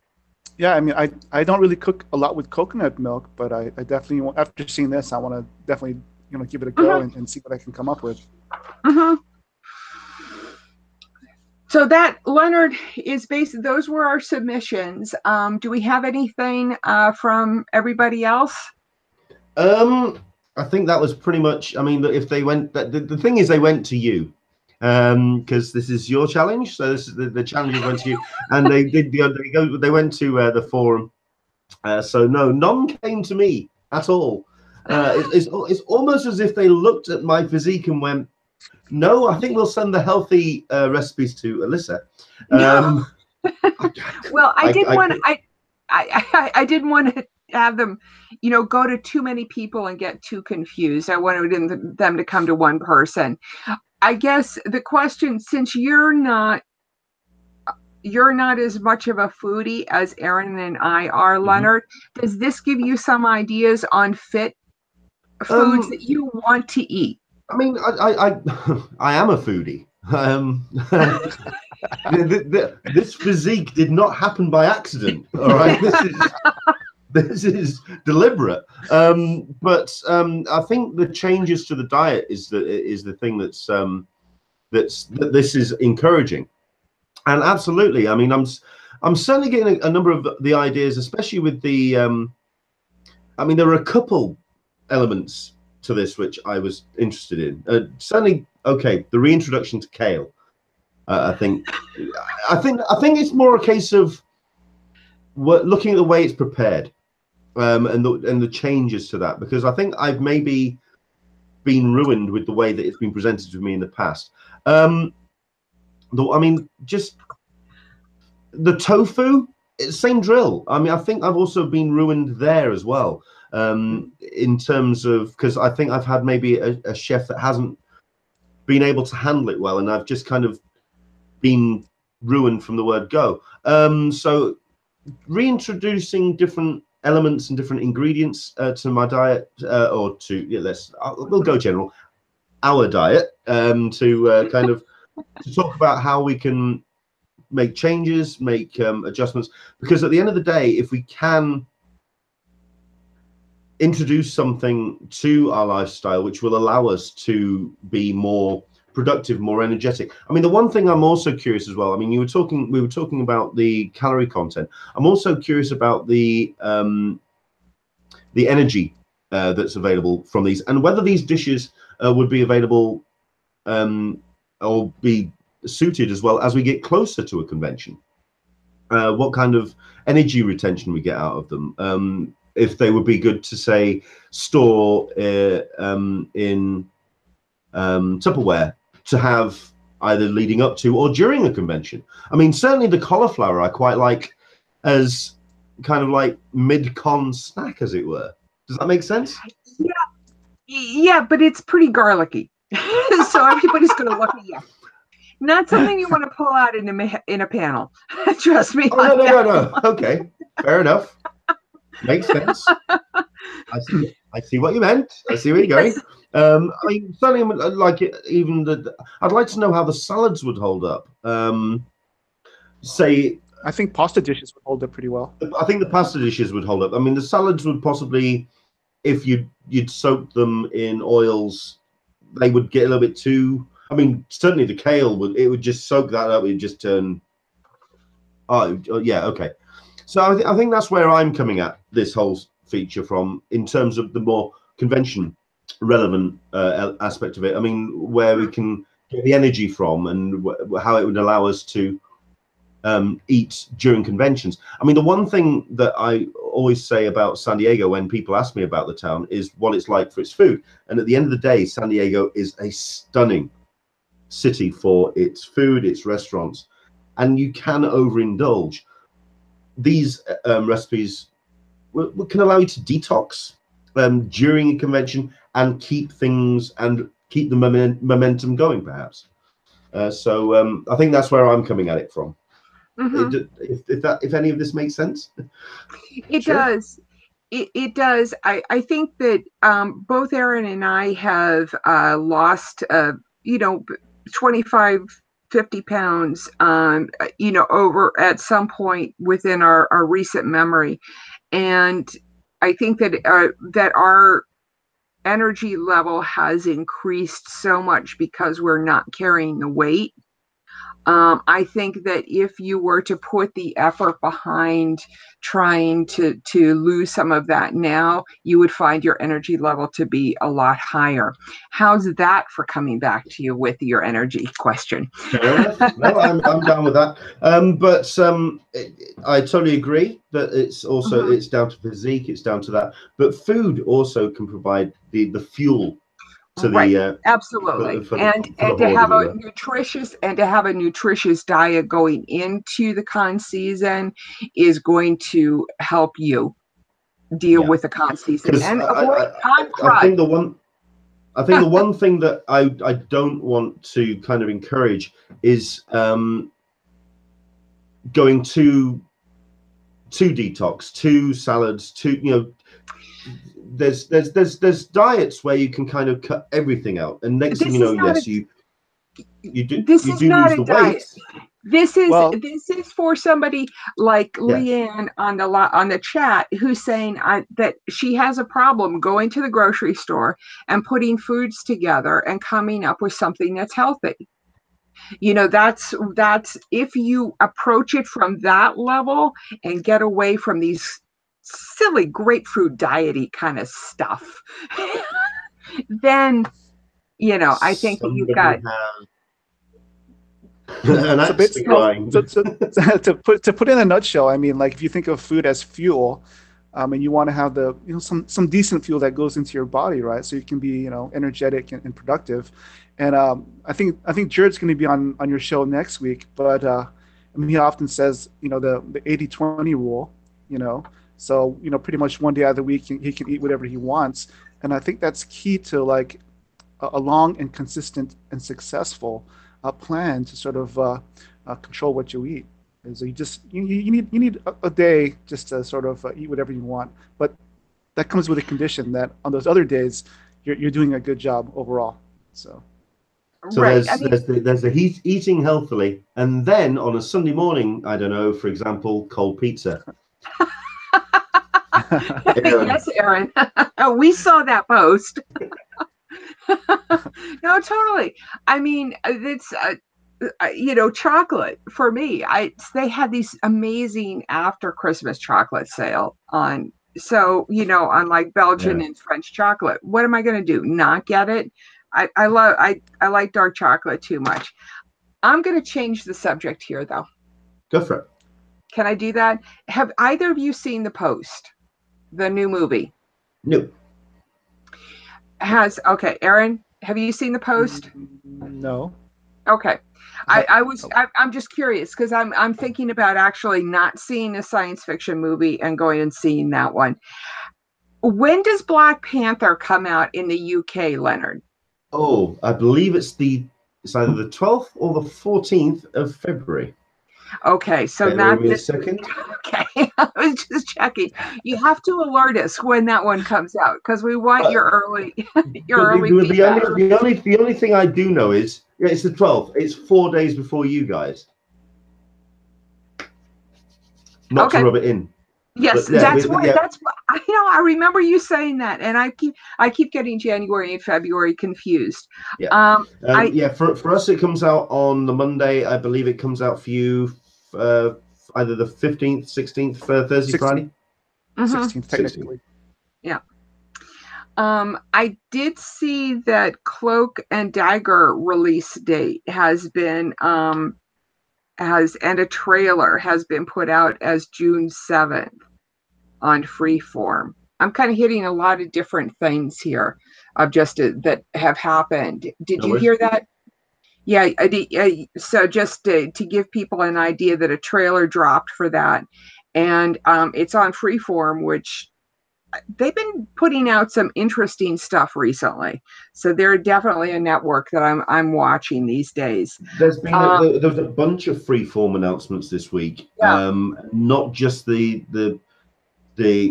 Yeah, I mean, I don't really cook a lot with coconut milk, but I definitely want, after seeing this, I want to definitely give it a go and see what I can come up with. So that, Leonard, is basically, those were our submissions. Do we have anything from everybody else? I think that was pretty much. I mean, if they went, the thing is, they went to you. Because this is your challenge, so this is the challenges went to you, and they went to the forum. So no, none came to me at all. It's almost as if they looked at my physique and went, "No, I think we'll send the healthy recipes to Alyssa." Well, I didn't want to have them, go to too many people and get too confused. I wanted them to come to one person. I guess the question, since you're not as much of a foodie as Aaron and I are, Leonard, does this give you some ideas on fit foods that you want to eat? I mean, I am a foodie. This physique did not happen by accident. All right, this is deliberate. But I think the changes to the diet is the thing that this is encouraging. And absolutely, I mean, I'm certainly getting a number of the ideas, especially with the. I mean, there are a couple elements to this which I was interested in. Certainly, okay, the reintroduction to kale. I think it's more a case of looking at the way it's prepared. And the changes to that, because I think I've maybe been ruined with the way that it's been presented to me in the past. I mean, just the tofu, same drill. I mean, I think I've also been ruined there as well, in terms of, because I think I've had maybe a chef that hasn't been able to handle it well, and I've just kind of been ruined from the word go. So reintroducing different elements and different ingredients to my diet, or to we'll go general. our diet to kind of to talk about how we can make changes, make adjustments, because at the end of the day, if we can introduce something to our lifestyle which will allow us to be more productive, more energetic. I mean, the one thing I'm also curious as well, I mean, we were talking about the calorie content. I'm also curious about the energy that's available from these, and whether these dishes would be available or be suited as well as we get closer to a convention. What kind of energy retention we get out of them. If they would be good to, say, store in Tupperware to have either leading up to or during a convention. I mean, certainly the cauliflower I quite like as kind of like mid-con snack, as it were. Does that make sense? Yeah, but it's pretty garlicky. So everybody's going to look at you. Not something you want to pull out in a panel. Trust me. Oh, no. Okay, fair enough. Makes sense. I see what you meant. I see where you're going. I mean, certainly, like even I'd like to know how the salads would hold up. Say, I think pasta dishes would hold up pretty well. I think the pasta dishes would hold up. I mean, the salads would possibly, if you'd soak them in oils, they would get a little bit too. I mean, certainly the kale would just soak that up. It'd just turn. Oh yeah, okay. So I think that's where I'm coming at this whole feature from, in terms of the more convention relevant aspect of it. I mean, where we can get the energy from and how it would allow us to eat during conventions. I mean, the one thing that I always say about San Diego when people ask me about the town is what it's like for its food. And at the end of the day, San Diego is a stunning city for its food, its restaurants, and you can overindulge. These recipes can allow you to detox during a convention and keep the momentum going, perhaps. So I think that's where I'm coming at it from. Mm-hmm. If any of this makes sense. It sure. Does. It does. I think that both Aaron and I have lost 25, 50 pounds, over at some point within our recent memory. And I think that that our energy level has increased so much because we're not carrying the weight. I think that if you were to put the effort behind trying to lose some of that now, you would find your energy level to be a lot higher. How's that for coming back to you with your energy question? No, I'm down with that. But I totally agree that it's also it's down to physique, it's down to that. But food also can provide the fuel. Absolutely, and to have a nutritious diet going into the con season is going to help you deal with the con season and avoid con crud. I think the one thing that I don't want to kind of encourage is going to detox, to salads, to There's diets where you can kind of cut everything out, and next thing you know, you do lose the weight. This is for somebody like Leanne on the chat who's saying that she has a problem going to the grocery store and putting foods together and coming up with something that's healthy. That's if you approach it from that level and get away from these silly grapefruit diety kind of stuff, then I think that you've got to put in a nutshell. I mean, like, if you think of food as fuel, and you want to have the some decent fuel that goes into your body, right? So you can be energetic and productive. And I think Jared's going to be on your show next week, but I mean, he often says the 80-20 rule, So, pretty much one day out of the week, he can eat whatever he wants. And I think that's key to like a long and consistent and successful plan to sort of control what you eat. And so you need a day just to sort of eat whatever you want. But that comes with a condition that on those other days, you're doing a good job overall. So Right. there's the eating healthily, and then on a Sunday morning, I don't know, for example, cold pizza. Yes, Aaron. We saw that post. No, totally. I mean, it's chocolate for me. They had these amazing after Christmas chocolate sale on. So on like Belgian and French chocolate. What am I going to do? Not get it? I like dark chocolate too much. I'm going to change the subject here, though. Go for it. Can I do that? Have either of you seen The Post, the new movie? No. Okay, Aaron, have you seen The Post? No. Okay. I'm just curious because I'm thinking about actually not seeing a science fiction movie and going and seeing that one. When does Black Panther come out in the UK, Leonard? Oh, I believe it's either the 12th or the 14th of February. Okay, so not a second. Okay, I was just checking. You have to alert us when that one comes out because we want your early feedback. The only thing I do know is it's the 12th. It's 4 days before you guys. Not to rub it in. Yes, that's what I remember you saying that, and I keep getting January and February confused. For us it comes out on the Monday. I believe it comes out for you either the 15th, 16th, Thursday, 16th. Friday. 16th technically. 16th. Yeah. I did see that Cloak and Dagger release date has been and a trailer has been put out as June 7th on Freeform. I'm kind of hitting a lot of different things here of just that have happened. Did you hear that? Yeah. So just to give people an idea that a trailer dropped for that, and it's on Freeform, which they've been putting out some interesting stuff recently. So they're definitely a network that I'm watching these days. There's been there was a bunch of Freeform announcements this week. Yeah. Not just the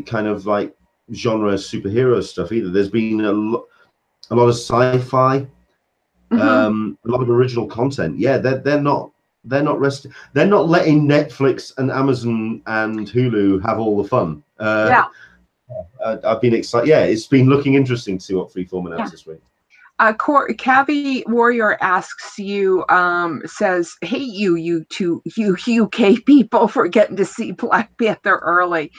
kind of like genre superhero stuff either. There's been a lot of sci-fi, a lot of original content. Yeah, they're not resting. They're not letting Netflix and Amazon and Hulu have all the fun. I've been excited. Yeah, it's been looking interesting to see what Freeform announced this week. Cavi Warrior asks you, says, "Hey, you two UK people for getting to see Black Panther early."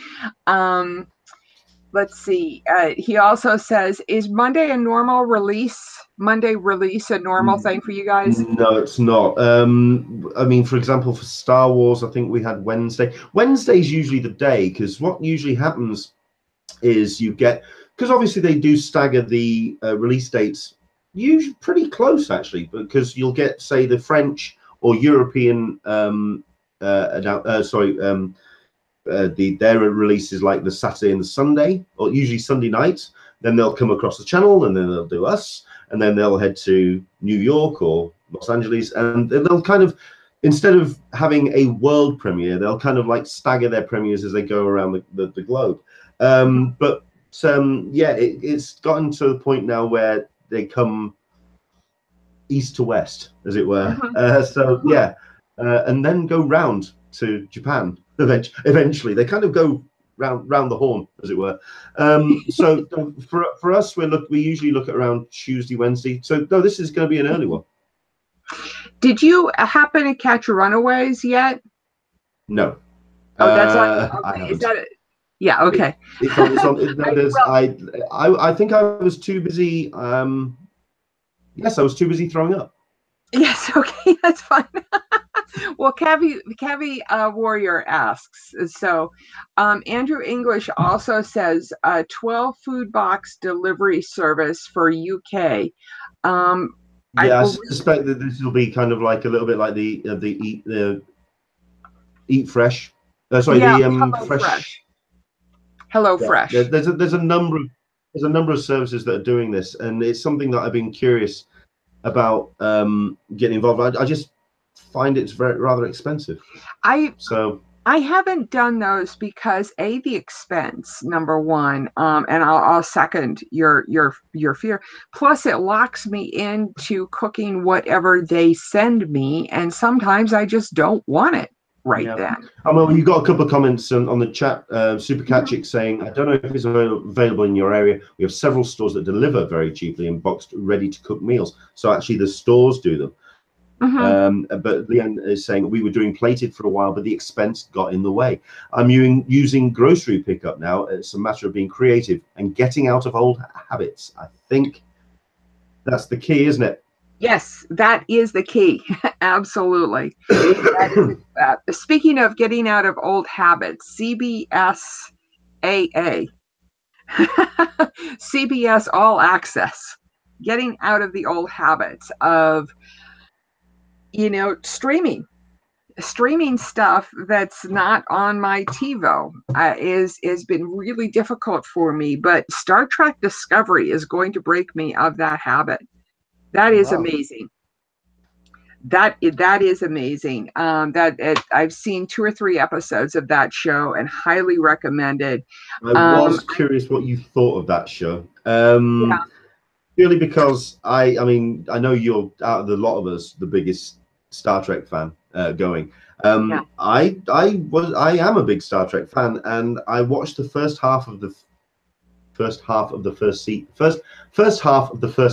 Let's see. He also says, "Is Monday release a normal thing for you guys?" No, it's not. I mean, for example, for Star Wars, I think we had Wednesday. Wednesday's usually the day because what usually happens is you get, because obviously they do stagger the release dates usually pretty close actually, because you'll get, say, the French or European their releases like the Saturday and the Sunday, or usually Sunday night. Then they'll come across the channel and then they'll do us, and then they'll head to New York or Los Angeles, and they'll kind of, instead of having a world premiere, they'll kind of like stagger their premieres as they go around the globe. It's gotten to the point now where they come east to west, as it were. And then go round to Japan. Eventually, they kind of go round the horn, as it were. So for us, we usually look at around Tuesday, Wednesday. So no, this is going to be an early one. Did you happen to catch Runaways yet? No. Oh, that's okay. Is that it? Yeah. Okay. I think I was too busy. Yes, I was too busy throwing up. Yes. Okay, that's fine. Well, Cavi Warrior asks. So, Andrew English also says 12 food box delivery service for UK. I suspect that this will be kind of like a little bit like the Eat Fresh. Fresh. Hello Fresh. There's a number of services that are doing this, and it's something that I've been curious about getting involved. I just find it's rather expensive. I I haven't done those because the expense, number one, and I'll second your fear. Plus, it locks me into cooking whatever they send me, and sometimes I just don't want it then. Well, you got a couple of comments on the chat. Super Catchick saying, I don't know if it's available in your area. We have several stores that deliver very cheaply in boxed, ready-to-cook meals. So actually, the stores do them. But Leanne is saying we were doing plated for a while, but the expense got in the way. I'm using grocery pickup now. It's a matter of being creative and getting out of old habits. I think that's the key, isn't it? Yes, that is the key. Absolutely. Speaking of getting out of old habits, CBS All Access, getting out of the old habits of, streaming stuff that's not on my TiVo has been really difficult for me. But Star Trek Discovery is going to break me of that habit. That is amazing. That is amazing. I've seen 2 or 3 episodes of that show and highly recommend it. I was curious what you thought of that show. Purely because I know you're, out of the lot of us, the biggest Star Trek fan going. I am a big Star Trek fan, and I watched the first half of the first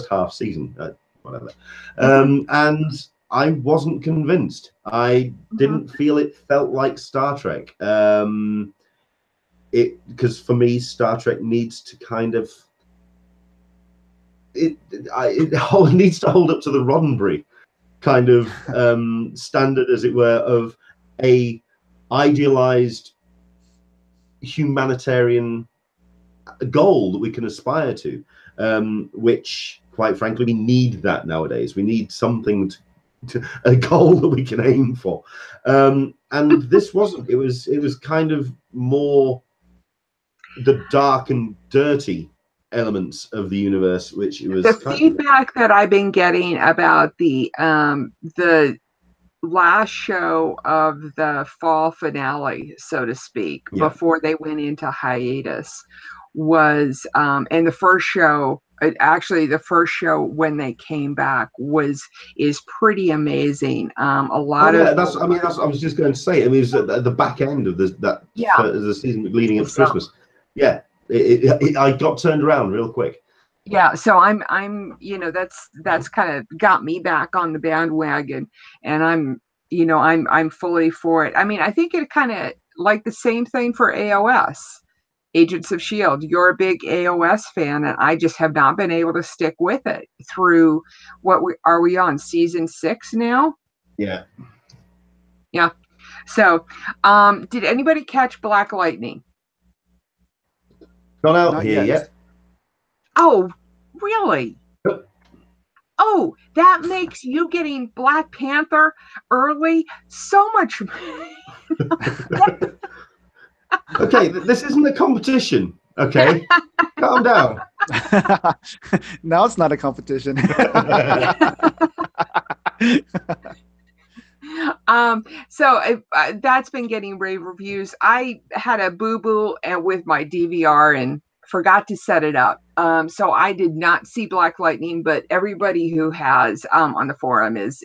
half season, whatever. And I wasn't convinced. I didn't feel it felt like Star Trek. Because for me, Star Trek needs to kind of it needs to hold up to the Roddenberry kind of standard, as it were, of a idealized humanitarian goal that we can aspire to, which, quite frankly, we need that nowadays. We need something a goal that we can aim for, and this wasn't. It was kind of more the dark and dirty elements of the universe, which it was the feedback that I've been getting about the last show of the fall finale, so to speak, before they went into hiatus, was and the first show, actually the first show when they came back is pretty amazing. I was just going to say, I mean, it was at the back end of the season leading up to Christmas. I got turned around real quick. So I'm that's kind of got me back on the bandwagon, and I'm fully for it. I mean, I think it kind of like the same thing for AOS, Agents of S.H.I.E.L.D. You're a big AOS fan, and I just have not been able to stick with it through are we on season 6 now? Yeah. So did anybody catch Black Lightning? Not out here yet. Oh, really? Oh, that makes you getting Black Panther early so much. Okay, this isn't a competition. Okay, calm down. Now it's not a competition. So that's been getting rave reviews. I had a boo-boo with my DVR and forgot to set it up. So I did not see Black Lightning, but everybody who has on the forum is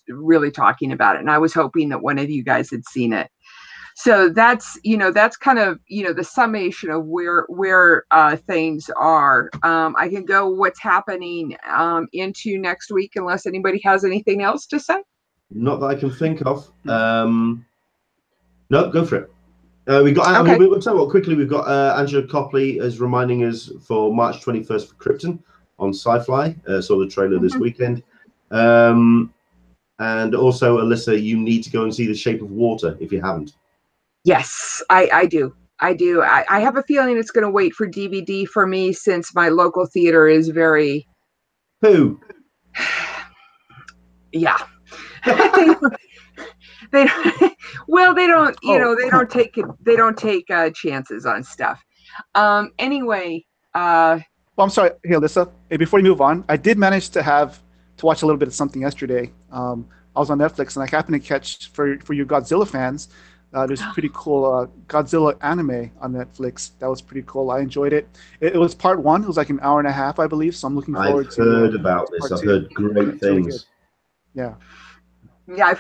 really talking about it. And I was hoping that one of you guys had seen it. So that's kind of, the summation of where things are. I can go what's happening into next week, unless anybody has anything else to say. Not that I can think of. No, go for it. We got. Okay. I mean, we'll tell you what quickly. We've got Angela Copley is reminding us for March 21st for Krypton on Sci-Fi. Saw the trailer this weekend. And also, Alyssa, you need to go and see The Shape of Water if you haven't. Yes, I do. I have a feeling it's going to wait for DVD for me, since my local theater is very. Who? Yeah. They don't take chances on stuff. Anyway. Well, I'm sorry. Hey, Alyssa. Hey, before you move on, I did manage to watch a little bit of something yesterday. I was on Netflix, and I happened to catch, for you Godzilla fans, There's pretty cool Godzilla anime on Netflix. That was pretty cool. I enjoyed it. It was part 1. It was like an hour and a half, I believe. So I'm looking forward to. I've heard about this. I've heard great things. Yeah. Yeah, I've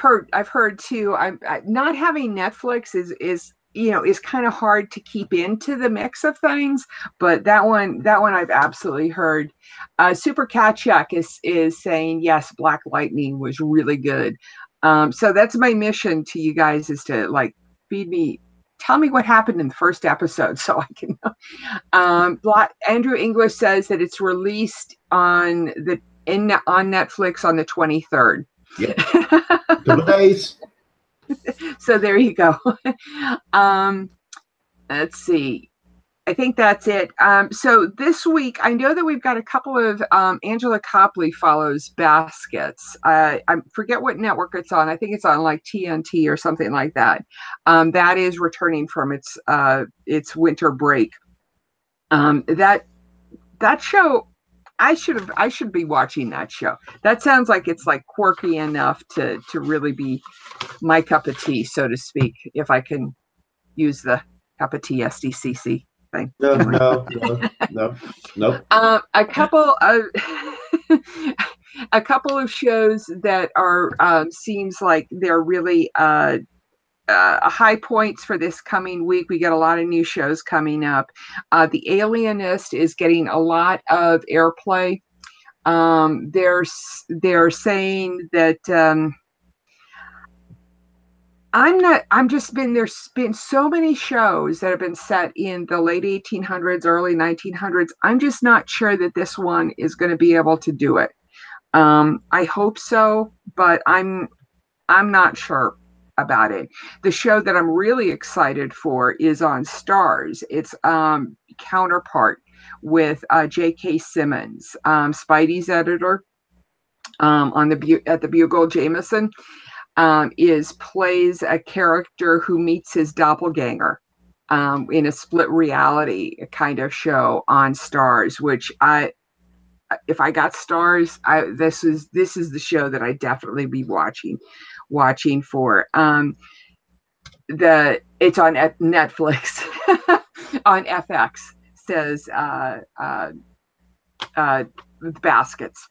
heard too. Not having Netflix is kind of hard to keep into the mix of things, but that one I've absolutely heard. Super Cat Check is saying yes, Black Lightning was really good. So that's my mission to you guys, is to like feed me, tell me what happened in the first episode so I can know. Andrew English says that it's released on Netflix on the 23rd. Yeah. Couple of days. So there you go. Let's see. I think that's it. So this week, I know that we've got a couple of Angela Copley follows baskets. I forget what network it's on. I think it's on like TNT or something like that. That is returning from its winter break. That show, I should be watching that show. That sounds like it's like quirky enough to really be my cup of tea, so to speak, if I can use the cup of tea SDCC thing. No. A couple of shows that are seems like they're really high points for this coming week. We got a lot of new shows coming up. The Alienist is getting a lot of airplay. They're saying that there's been so many shows that have been set in the late 1800s, early 1900s. I'm just not sure that this one is going to be able to do it. I hope so, but I'm not sure about it. The show that I'm really excited for is on Starz. It's Counterpart with J.K. Simmons, Spidey's editor at the Bugle. Jameson plays a character who meets his doppelganger in a split reality kind of show on Starz, which if I got Starz, this is the show that I definitely be watching for. It's on Netflix on FX, says the Baskets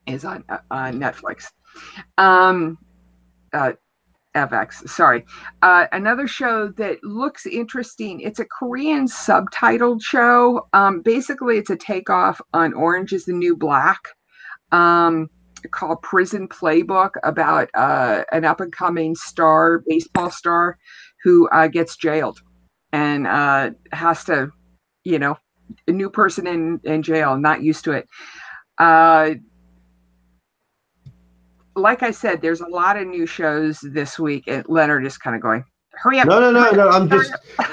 is on Netflix. FX, sorry. Another show that looks interesting, it's a Korean subtitled show. Basically, it's a takeoff on Orange is the New Black, called Prison Playbook, about an up-and-coming baseball star who gets jailed and has to, a new person in jail, not used to it. Like I said, there's a lot of new shows this week, and Leonard is kind of going, hurry up. No.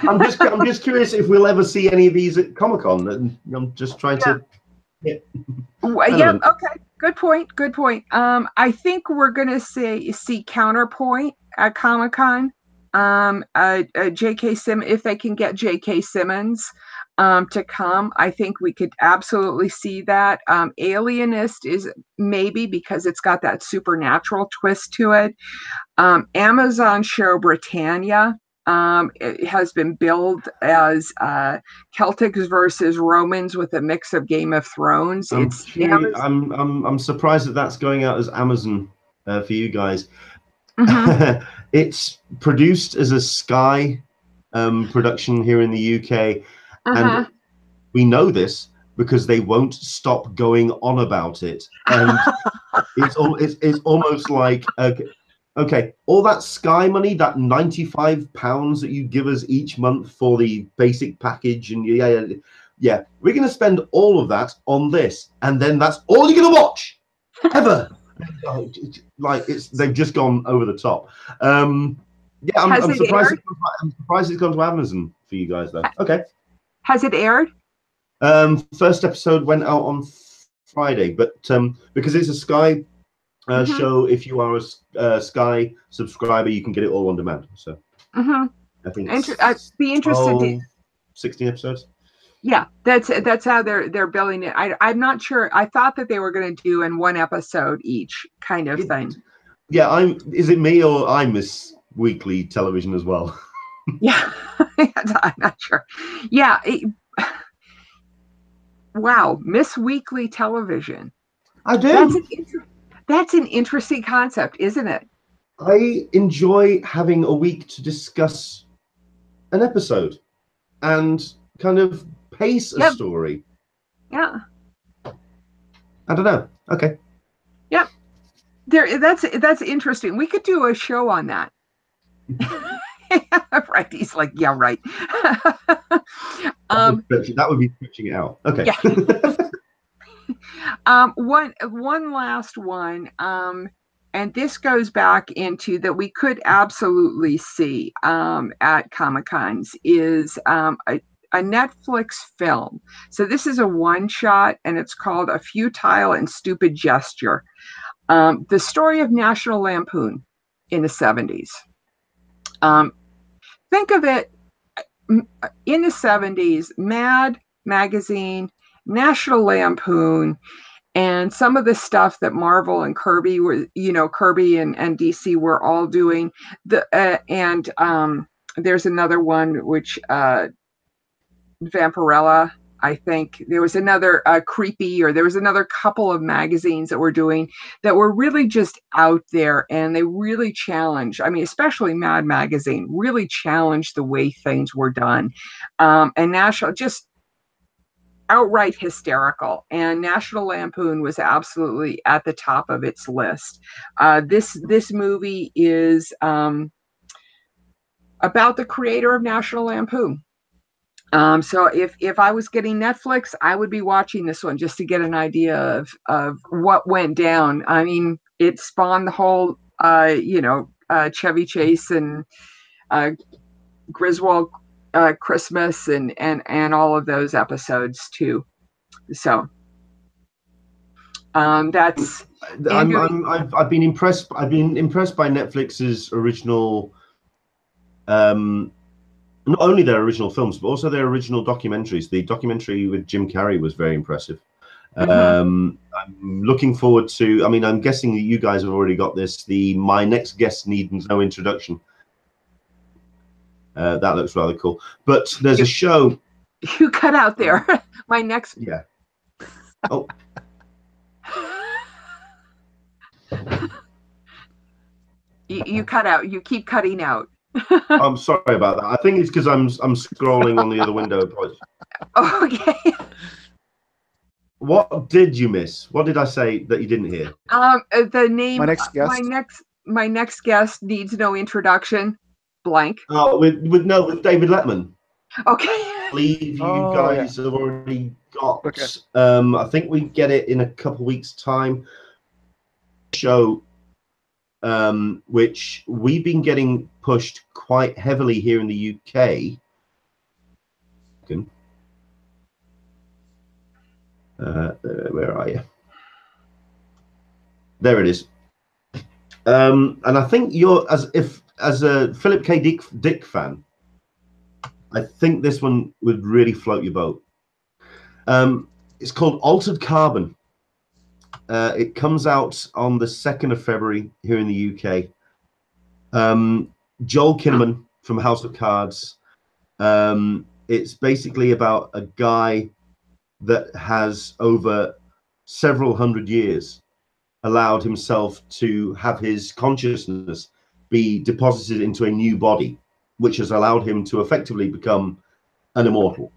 I'm just curious if we'll ever see any of these at Comic-Con. And I'm just trying to. Yeah. Okay. Good point. I think we're gonna see Counterpoint at Comic-Con. J.K. Simmons, if they can get J.K. Simmons to come, I think we could absolutely see that. Alienist is maybe, because it's got that supernatural twist to it. Amazon show Britannia it has been billed as Celtics versus Romans with a mix of Game of Thrones. I'm surprised that that's going out as Amazon for you guys. Mm-hmm. It's produced as a Sky production here in the UK. And we know this because they won't stop going on about it. And it's almost like, okay, all that Sky money, that £95 that you give us each month for the basic package, and yeah, we're going to spend all of that on this, and then that's all you're going to watch ever. Like they've just gone over the top. I'm surprised. I'm surprised it's gone to Amazon for you guys, though. Okay. Has it aired? First episode went out on Friday, but because it's a Sky show, if you are a Sky subscriber, you can get it all on demand. So I think I'd be interested. 16 episodes. Yeah, that's how they're billing it. I'm not sure. I thought that they were going to do in one episode each kind of thing. Yeah, is it me or I weekly television as well. Yeah, I'm not sure. Yeah. Wow, Miss Weekly Television. I do. That's an interesting concept, isn't it? I enjoy having a week to discuss an episode and kind of pace a story. Yeah. I don't know. Okay. Yep. That's interesting. We could do a show on that. Right. He's like, yeah, right. That would be stretching it out. Okay. Yeah. One last one. And this goes back into that we could absolutely see at Comic-Cons is a Netflix film. So this is a one-shot, and it's called A Futile and Stupid Gesture. The story of National Lampoon in the 70s. Think of it in the 70s, Mad Magazine, National Lampoon, and some of the stuff that Marvel and Kirby were, Kirby and DC were all doing. There's another one which Vampirella, I think. There was another Creepy, or there was another couple of magazines that were doing that were really just out there, and they really challenged. I mean, especially Mad Magazine really challenged the way things were done, and National just outright hysterical. And National Lampoon was absolutely at the top of its list. This movie is about the creator of National Lampoon. So if I was getting Netflix, I would be watching this one just to get an idea of what went down. I mean, it spawned the whole, Chevy Chase and Griswold Christmas and all of those episodes too. So that's. I've been impressed. I've been impressed by Netflix's original. Not only their original films, but also their original documentaries. The documentary with Jim Carrey was very impressive. I'm looking forward to. I mean, I'm guessing that you guys have already got this. My Next Guest Needs No Introduction. That looks rather cool. But there's a show. You cut out there. My next. Yeah. Oh. You cut out. You keep cutting out. I'm sorry about that. I think it's because I'm scrolling on the other window. Okay. What did you miss? What did I say that you didn't hear? The name. My next guest. My next guest needs no introduction. Blank. Oh, with David Letterman. Okay. I believe you guys have already got. Okay. I think we get it in a couple weeks' time. Show. Which we've been getting pushed quite heavily here in the UK. Where are you? There it is. And I think you're as a Philip K. Dick fan, I think this one would really float your boat. It's called Altered Carbon. It comes out on the 2nd of February here in the UK. Joel Kinnaman from House of Cards. It's basically about a guy that has, over several hundred years, allowed himself to have his consciousness be deposited into a new body, which has allowed him to effectively become an immortal.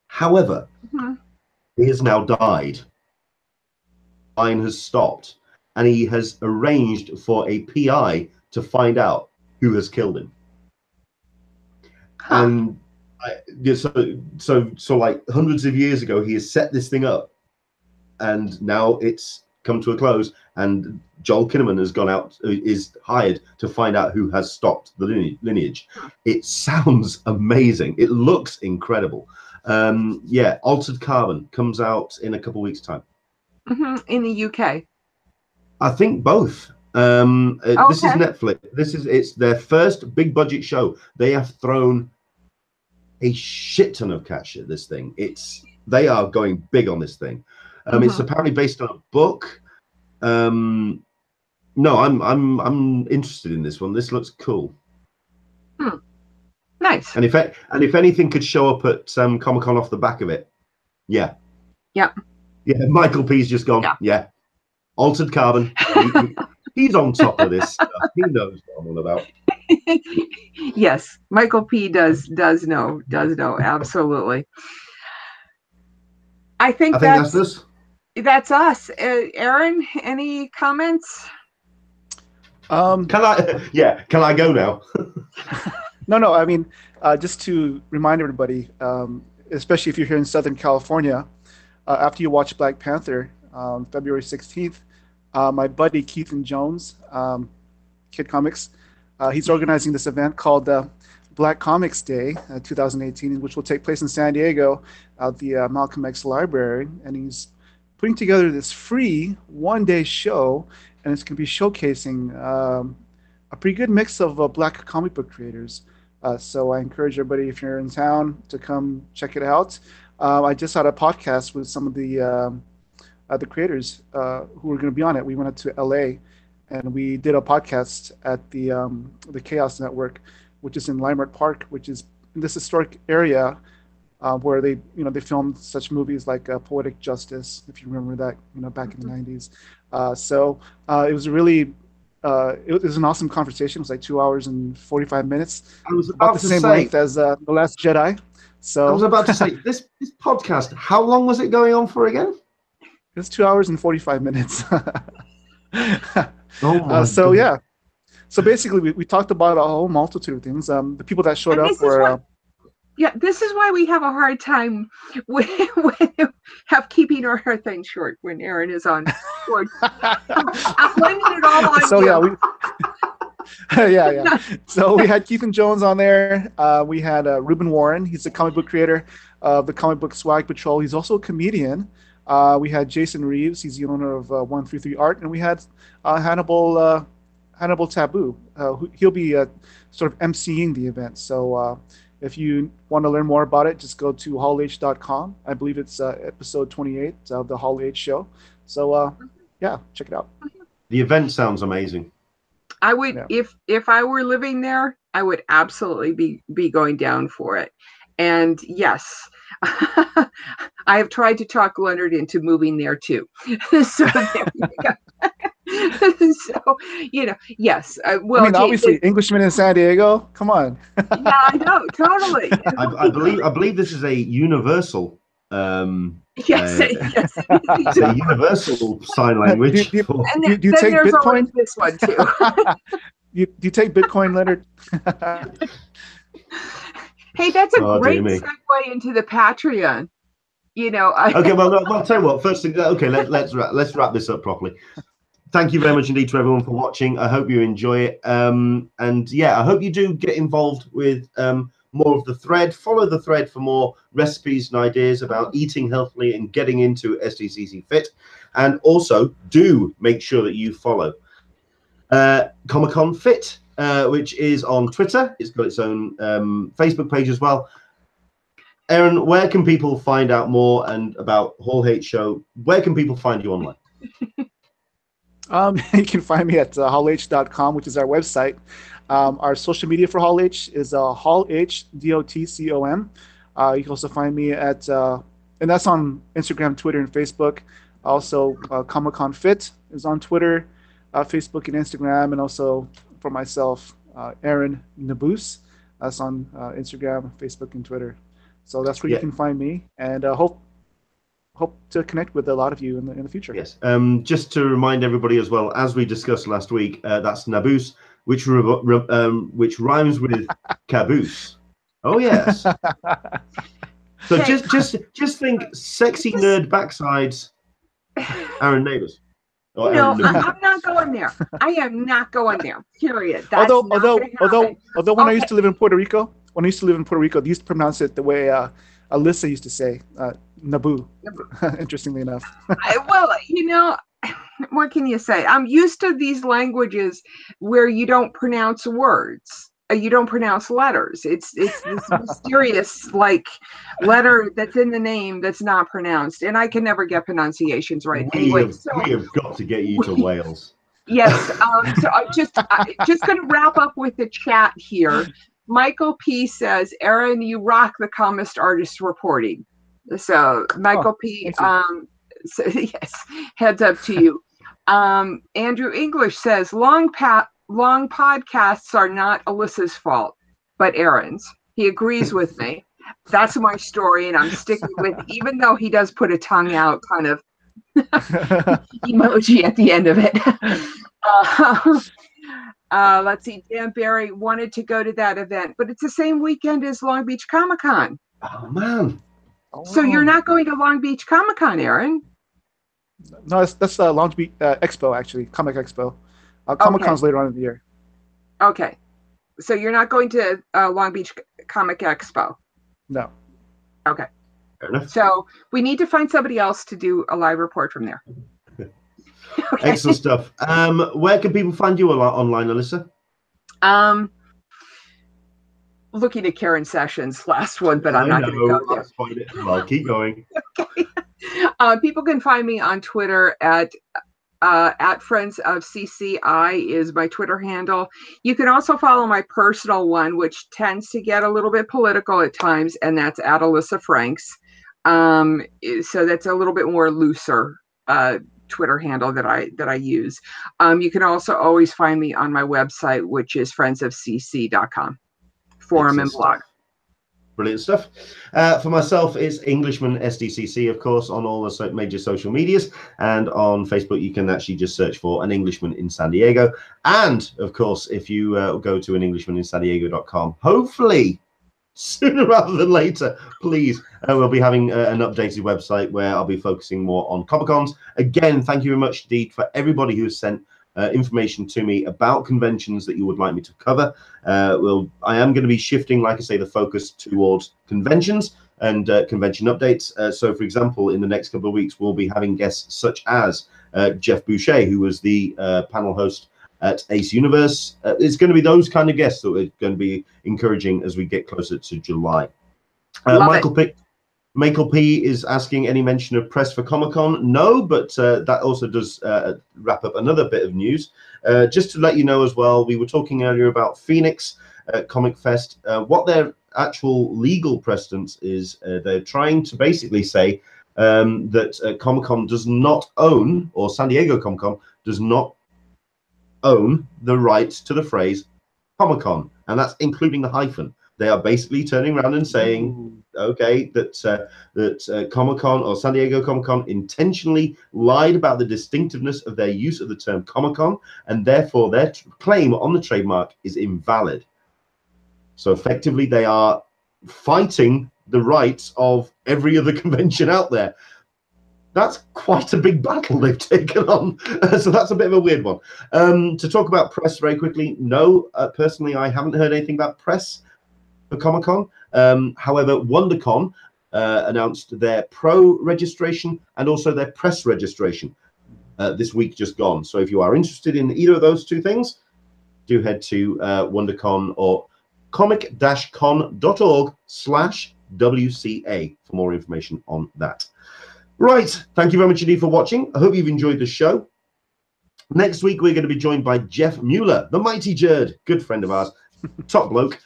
However, he has now died. Line has stopped, and he has arranged for a PI to find out who has killed him. And so like hundreds of years ago, he has set this thing up, and now it's come to a close. And Joel Kinnaman has gone out, is hired to find out who has stopped the lineage. It sounds amazing. It looks incredible. Yeah, Altered Carbon comes out in a couple weeks' time. In the UK, I think both. This is Netflix. It's their first big budget show. They have thrown a shit ton of cash at this thing. They are going big on this thing. It's apparently based on a book. No, I'm interested in this one. This looks cool. Nice. And if anything could show up at Comic-Con off the back of it, yeah. Yeah. Michael P's just gone. Yeah. Altered Carbon. He's on top of this stuff. He knows what I'm on about. Yes, Michael P does know. Absolutely. I think that's us. That's us. Aaron, any comments? Can I go now? No. I mean, just to remind everybody, especially if you're here in Southern California, after you watch Black Panther on February 16th, my buddy Keithan Jones, Kid Comics, he's organizing this event called Black Comics Day 2018, which will take place in San Diego at the Malcolm X Library. And he's putting together this free one-day show, and it's going to be showcasing a pretty good mix of Black comic book creators. So I encourage everybody, if you're in town, to come check it out. I just had a podcast with some of the creators who were going to be on it. We went up to LA, and we did a podcast at the Chaos Network, which is in Limerick Park, which is in this historic area where they filmed such movies like Poetic Justice, if you remember that, back in the 90s. So it was a really it was an awesome conversation. It was like 2 hours and 45 minutes. I was about the to same say, length as The Last Jedi. So I was about to say, this podcast, how long was it going on for again? It was 2 hours and 45 minutes. So yeah. So basically, we talked about a whole multitude of things. The people that showed up were... this is why we have a hard time with keeping our thing short when Aaron is on board. I'm blaming it all on you. Yeah. So we had Keithan Jones on there. We had Reuben Warren. He's a comic book creator of the Comic Book Swag Patrol. He's also a comedian. We had Jason Reeves. He's the owner of 133 Art, and we had Hannibal Taboo. He'll be sort of emceeing the event. So if you want to learn more about it, just go to hall-h.com. I believe it's episode 28 of the Hall H show. So yeah, check it out. The event sounds amazing. I would, if I were living there, I would absolutely be going down for it. And yes, I have tried to talk Leonard into moving there too. So there you go. So, yes. Well, I mean, obviously, Englishman in San Diego. Come on. Yeah, I know, totally. I believe this is a universal. Yes. It's a universal sign language. Do you take Bitcoin? This one too. Do you take Bitcoin, Leonard? Hey, that's a great segue into the Patreon. Okay, well, I'll tell you what. First thing, okay, let's wrap this up properly. Thank you very much indeed to everyone for watching. I hope you enjoy it. And yeah, I hope you do get involved with more of the thread. Follow the thread for more recipes and ideas about eating healthily and getting into SDCCfit. And also do make sure that you follow Comic-Con Fit, which is on Twitter. It's got its own Facebook page as well. Aaron, where can people find out more and about Hall H Show? Where can people find you online? You can find me at hall-h.com, which is our website. Our social media for Hall H is hall-h.com. You can also find me at, and that's on Instagram, Twitter, and Facebook. Also, Comic-Con Fit is on Twitter, Facebook, and Instagram. And also for myself, Aaron Nabus. That's on Instagram, Facebook, and Twitter. So that's where you can find me. And hope to connect with a lot of you in the future. Yes. Just to remind everybody as well, as we discussed last week, that's Nabus, which rhymes with caboose. Oh yes. So just think, sexy nerd backsides, Aaron Nabus. No, I'm not going there. I am not going there. Period. That's although when I used to live in Puerto Rico, they used to pronounce it the way Alyssa used to say, Naboo. Interestingly enough. Well, what can you say? I'm used to these languages where you don't pronounce words. You don't pronounce letters. It's this mysterious letter that's in the name that's not pronounced, and I can never get pronunciations right. We have got to get you to Wales. Yes. So just going to wrap up with the chat here. Michael P says, Aaron, you rock the comics artist reporting. So Michael P, so, yes, heads up to you. Andrew English says, long podcasts are not Alyssa's fault, but Aaron's. He agrees with me. That's my story, and I'm sticking with, even though he does put a tongue out kind of emoji at the end of it. Let's see. Dan Barry wanted to go to that event, but it's the same weekend as Long Beach Comic-Con. Oh, man. So you're not going to Long Beach Comic-Con, Aaron? No, that's Long Beach Expo, actually, Comic Expo. Comic-Con's later on in the year. Okay. So you're not going to Long Beach Comic Expo? No. Okay. Fair enough. So we need to find somebody else to do a live report from there. Okay. Excellent stuff. Where can people find you online, Alyssa? Looking at Karen Sessions' last one, but I'm not going to go there. Well, keep going. Okay. People can find me on Twitter at Friends of CCI is my Twitter handle. You can also follow my personal one, which tends to get a little bit political at times, and that's at Alyssa Franks. So that's a little bit more looser Twitter handle that I use. You can also always find me on my website, which is friendsofcc.com. Forum and blog. Brilliant stuff. For myself, it's Englishman SDCC, of course, on all the major social medias. And on Facebook, you can actually just search for An Englishman in San Diego. And, of course, if you go to anenglishmaninsandiego.com, hopefully, sooner rather than later, please, we'll be having an updated website where I'll be focusing more on Comic-Cons. Again, thank you very much indeed for everybody who has sent information to me about conventions that you would like me to cover. I am going to be shifting, like I say, the focus towards conventions and convention updates. So, for example, in the next couple of weeks, we'll be having guests such as Jeff Boucher, who was the panel host at Ace Universe. It's going to be those kind of guests that we're going to be encouraging as we get closer to July. Michael P is asking, any mention of press for Comic-Con? No, but that also does wrap up another bit of news. Just to let you know as well, we were talking earlier about Phoenix Comic Fest. What their actual legal precedence is, they're trying to basically say that Comic-Con does not own, or San Diego Comic-Con does not own the rights to the phrase Comic-Con, and that's including the hyphen. They are basically turning around and saying, okay, that Comic-Con or San Diego Comic-Con intentionally lied about the distinctiveness of their use of the term Comic-Con, and therefore their claim on the trademark is invalid. So effectively, they are fighting the rights of every other convention out there. That's quite a big battle they've taken on. So that's a bit of a weird one. To talk about press very quickly, no, personally, I haven't heard anything about press for Comic-Con. However, WonderCon announced their pro registration and also their press registration this week just gone. So if you are interested in either of those two things, do head to WonderCon or comic-con.org/WCA for more information on that. Right, thank you very much indeed for watching. I hope you've enjoyed the show. Next week, we're going to be joined by Jeff Mueller, the mighty Jerd, good friend of ours, top bloke.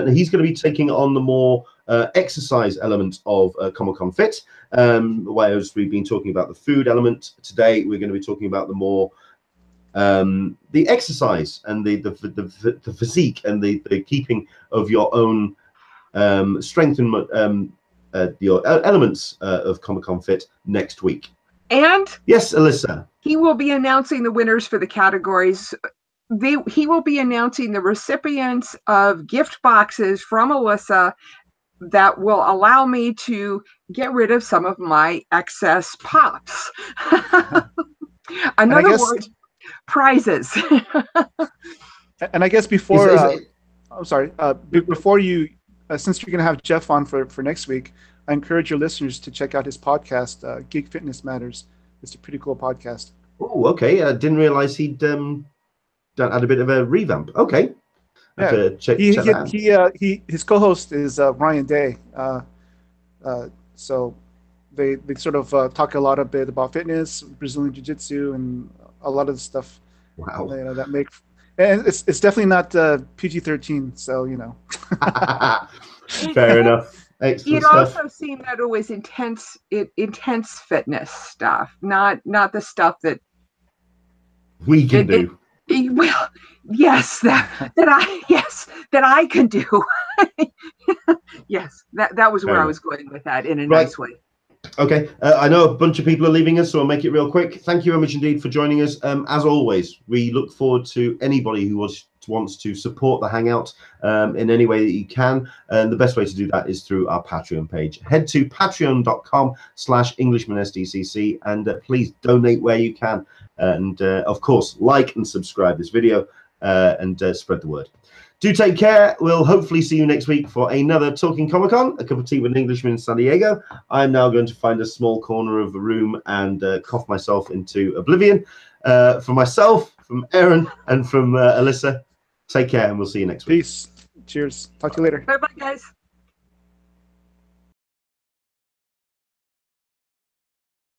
He's going to be taking on the more exercise element of Comic-Con Fit. Whereas we've been talking about the food element today, we're going to be talking about the more the exercise and the physique and the keeping of your own strength and your elements of Comic-Con Fit next week. And yes, Alyssa, he will be announcing the winners for the categories. He will be announcing the recipients of gift boxes from Alyssa that will allow me to get rid of some of my excess pops. Another word, prizes. And I guess before, I'm sorry, before you, since you're going to have Jeff on for next week, I encourage your listeners to check out his podcast, Geek Fitness Matters. It's a pretty cool podcast. Oh, okay. I didn't realize he'd had a bit of a revamp. Okay. Yeah. His co-host is Ryan Day. So they sort of talk a bit about fitness, Brazilian Jiu-Jitsu, and a lot of the stuff. Wow. You know, that make, and it's definitely not PG-13. So you know. Fair enough. Excellent It stuff. also seemed that it was intense fitness stuff, not the stuff that We can do. Well, yes, that I can do. Yes, that was where I was going with that in a nice way. Okay, I know a bunch of people are leaving us, so I'll make it real quick. Thank you very much indeed for joining us. As always, we look forward to anybody who wants to support the Hangout in any way that you can. And the best way to do that is through our Patreon page. Head to patreon.com/EnglishmanSDCC and please donate where you can. And of course, like and subscribe this video and spread the word. Do take care. We'll hopefully see you next week for another Talkin Comic-Con, a cup of tea with an Englishman in San Diego. I'm now going to find a small corner of the room and cough myself into oblivion. For myself, from Aaron, and from Alyssa, take care, and we'll see you next week. Peace. Cheers. Talk to you later. Bye-bye, guys.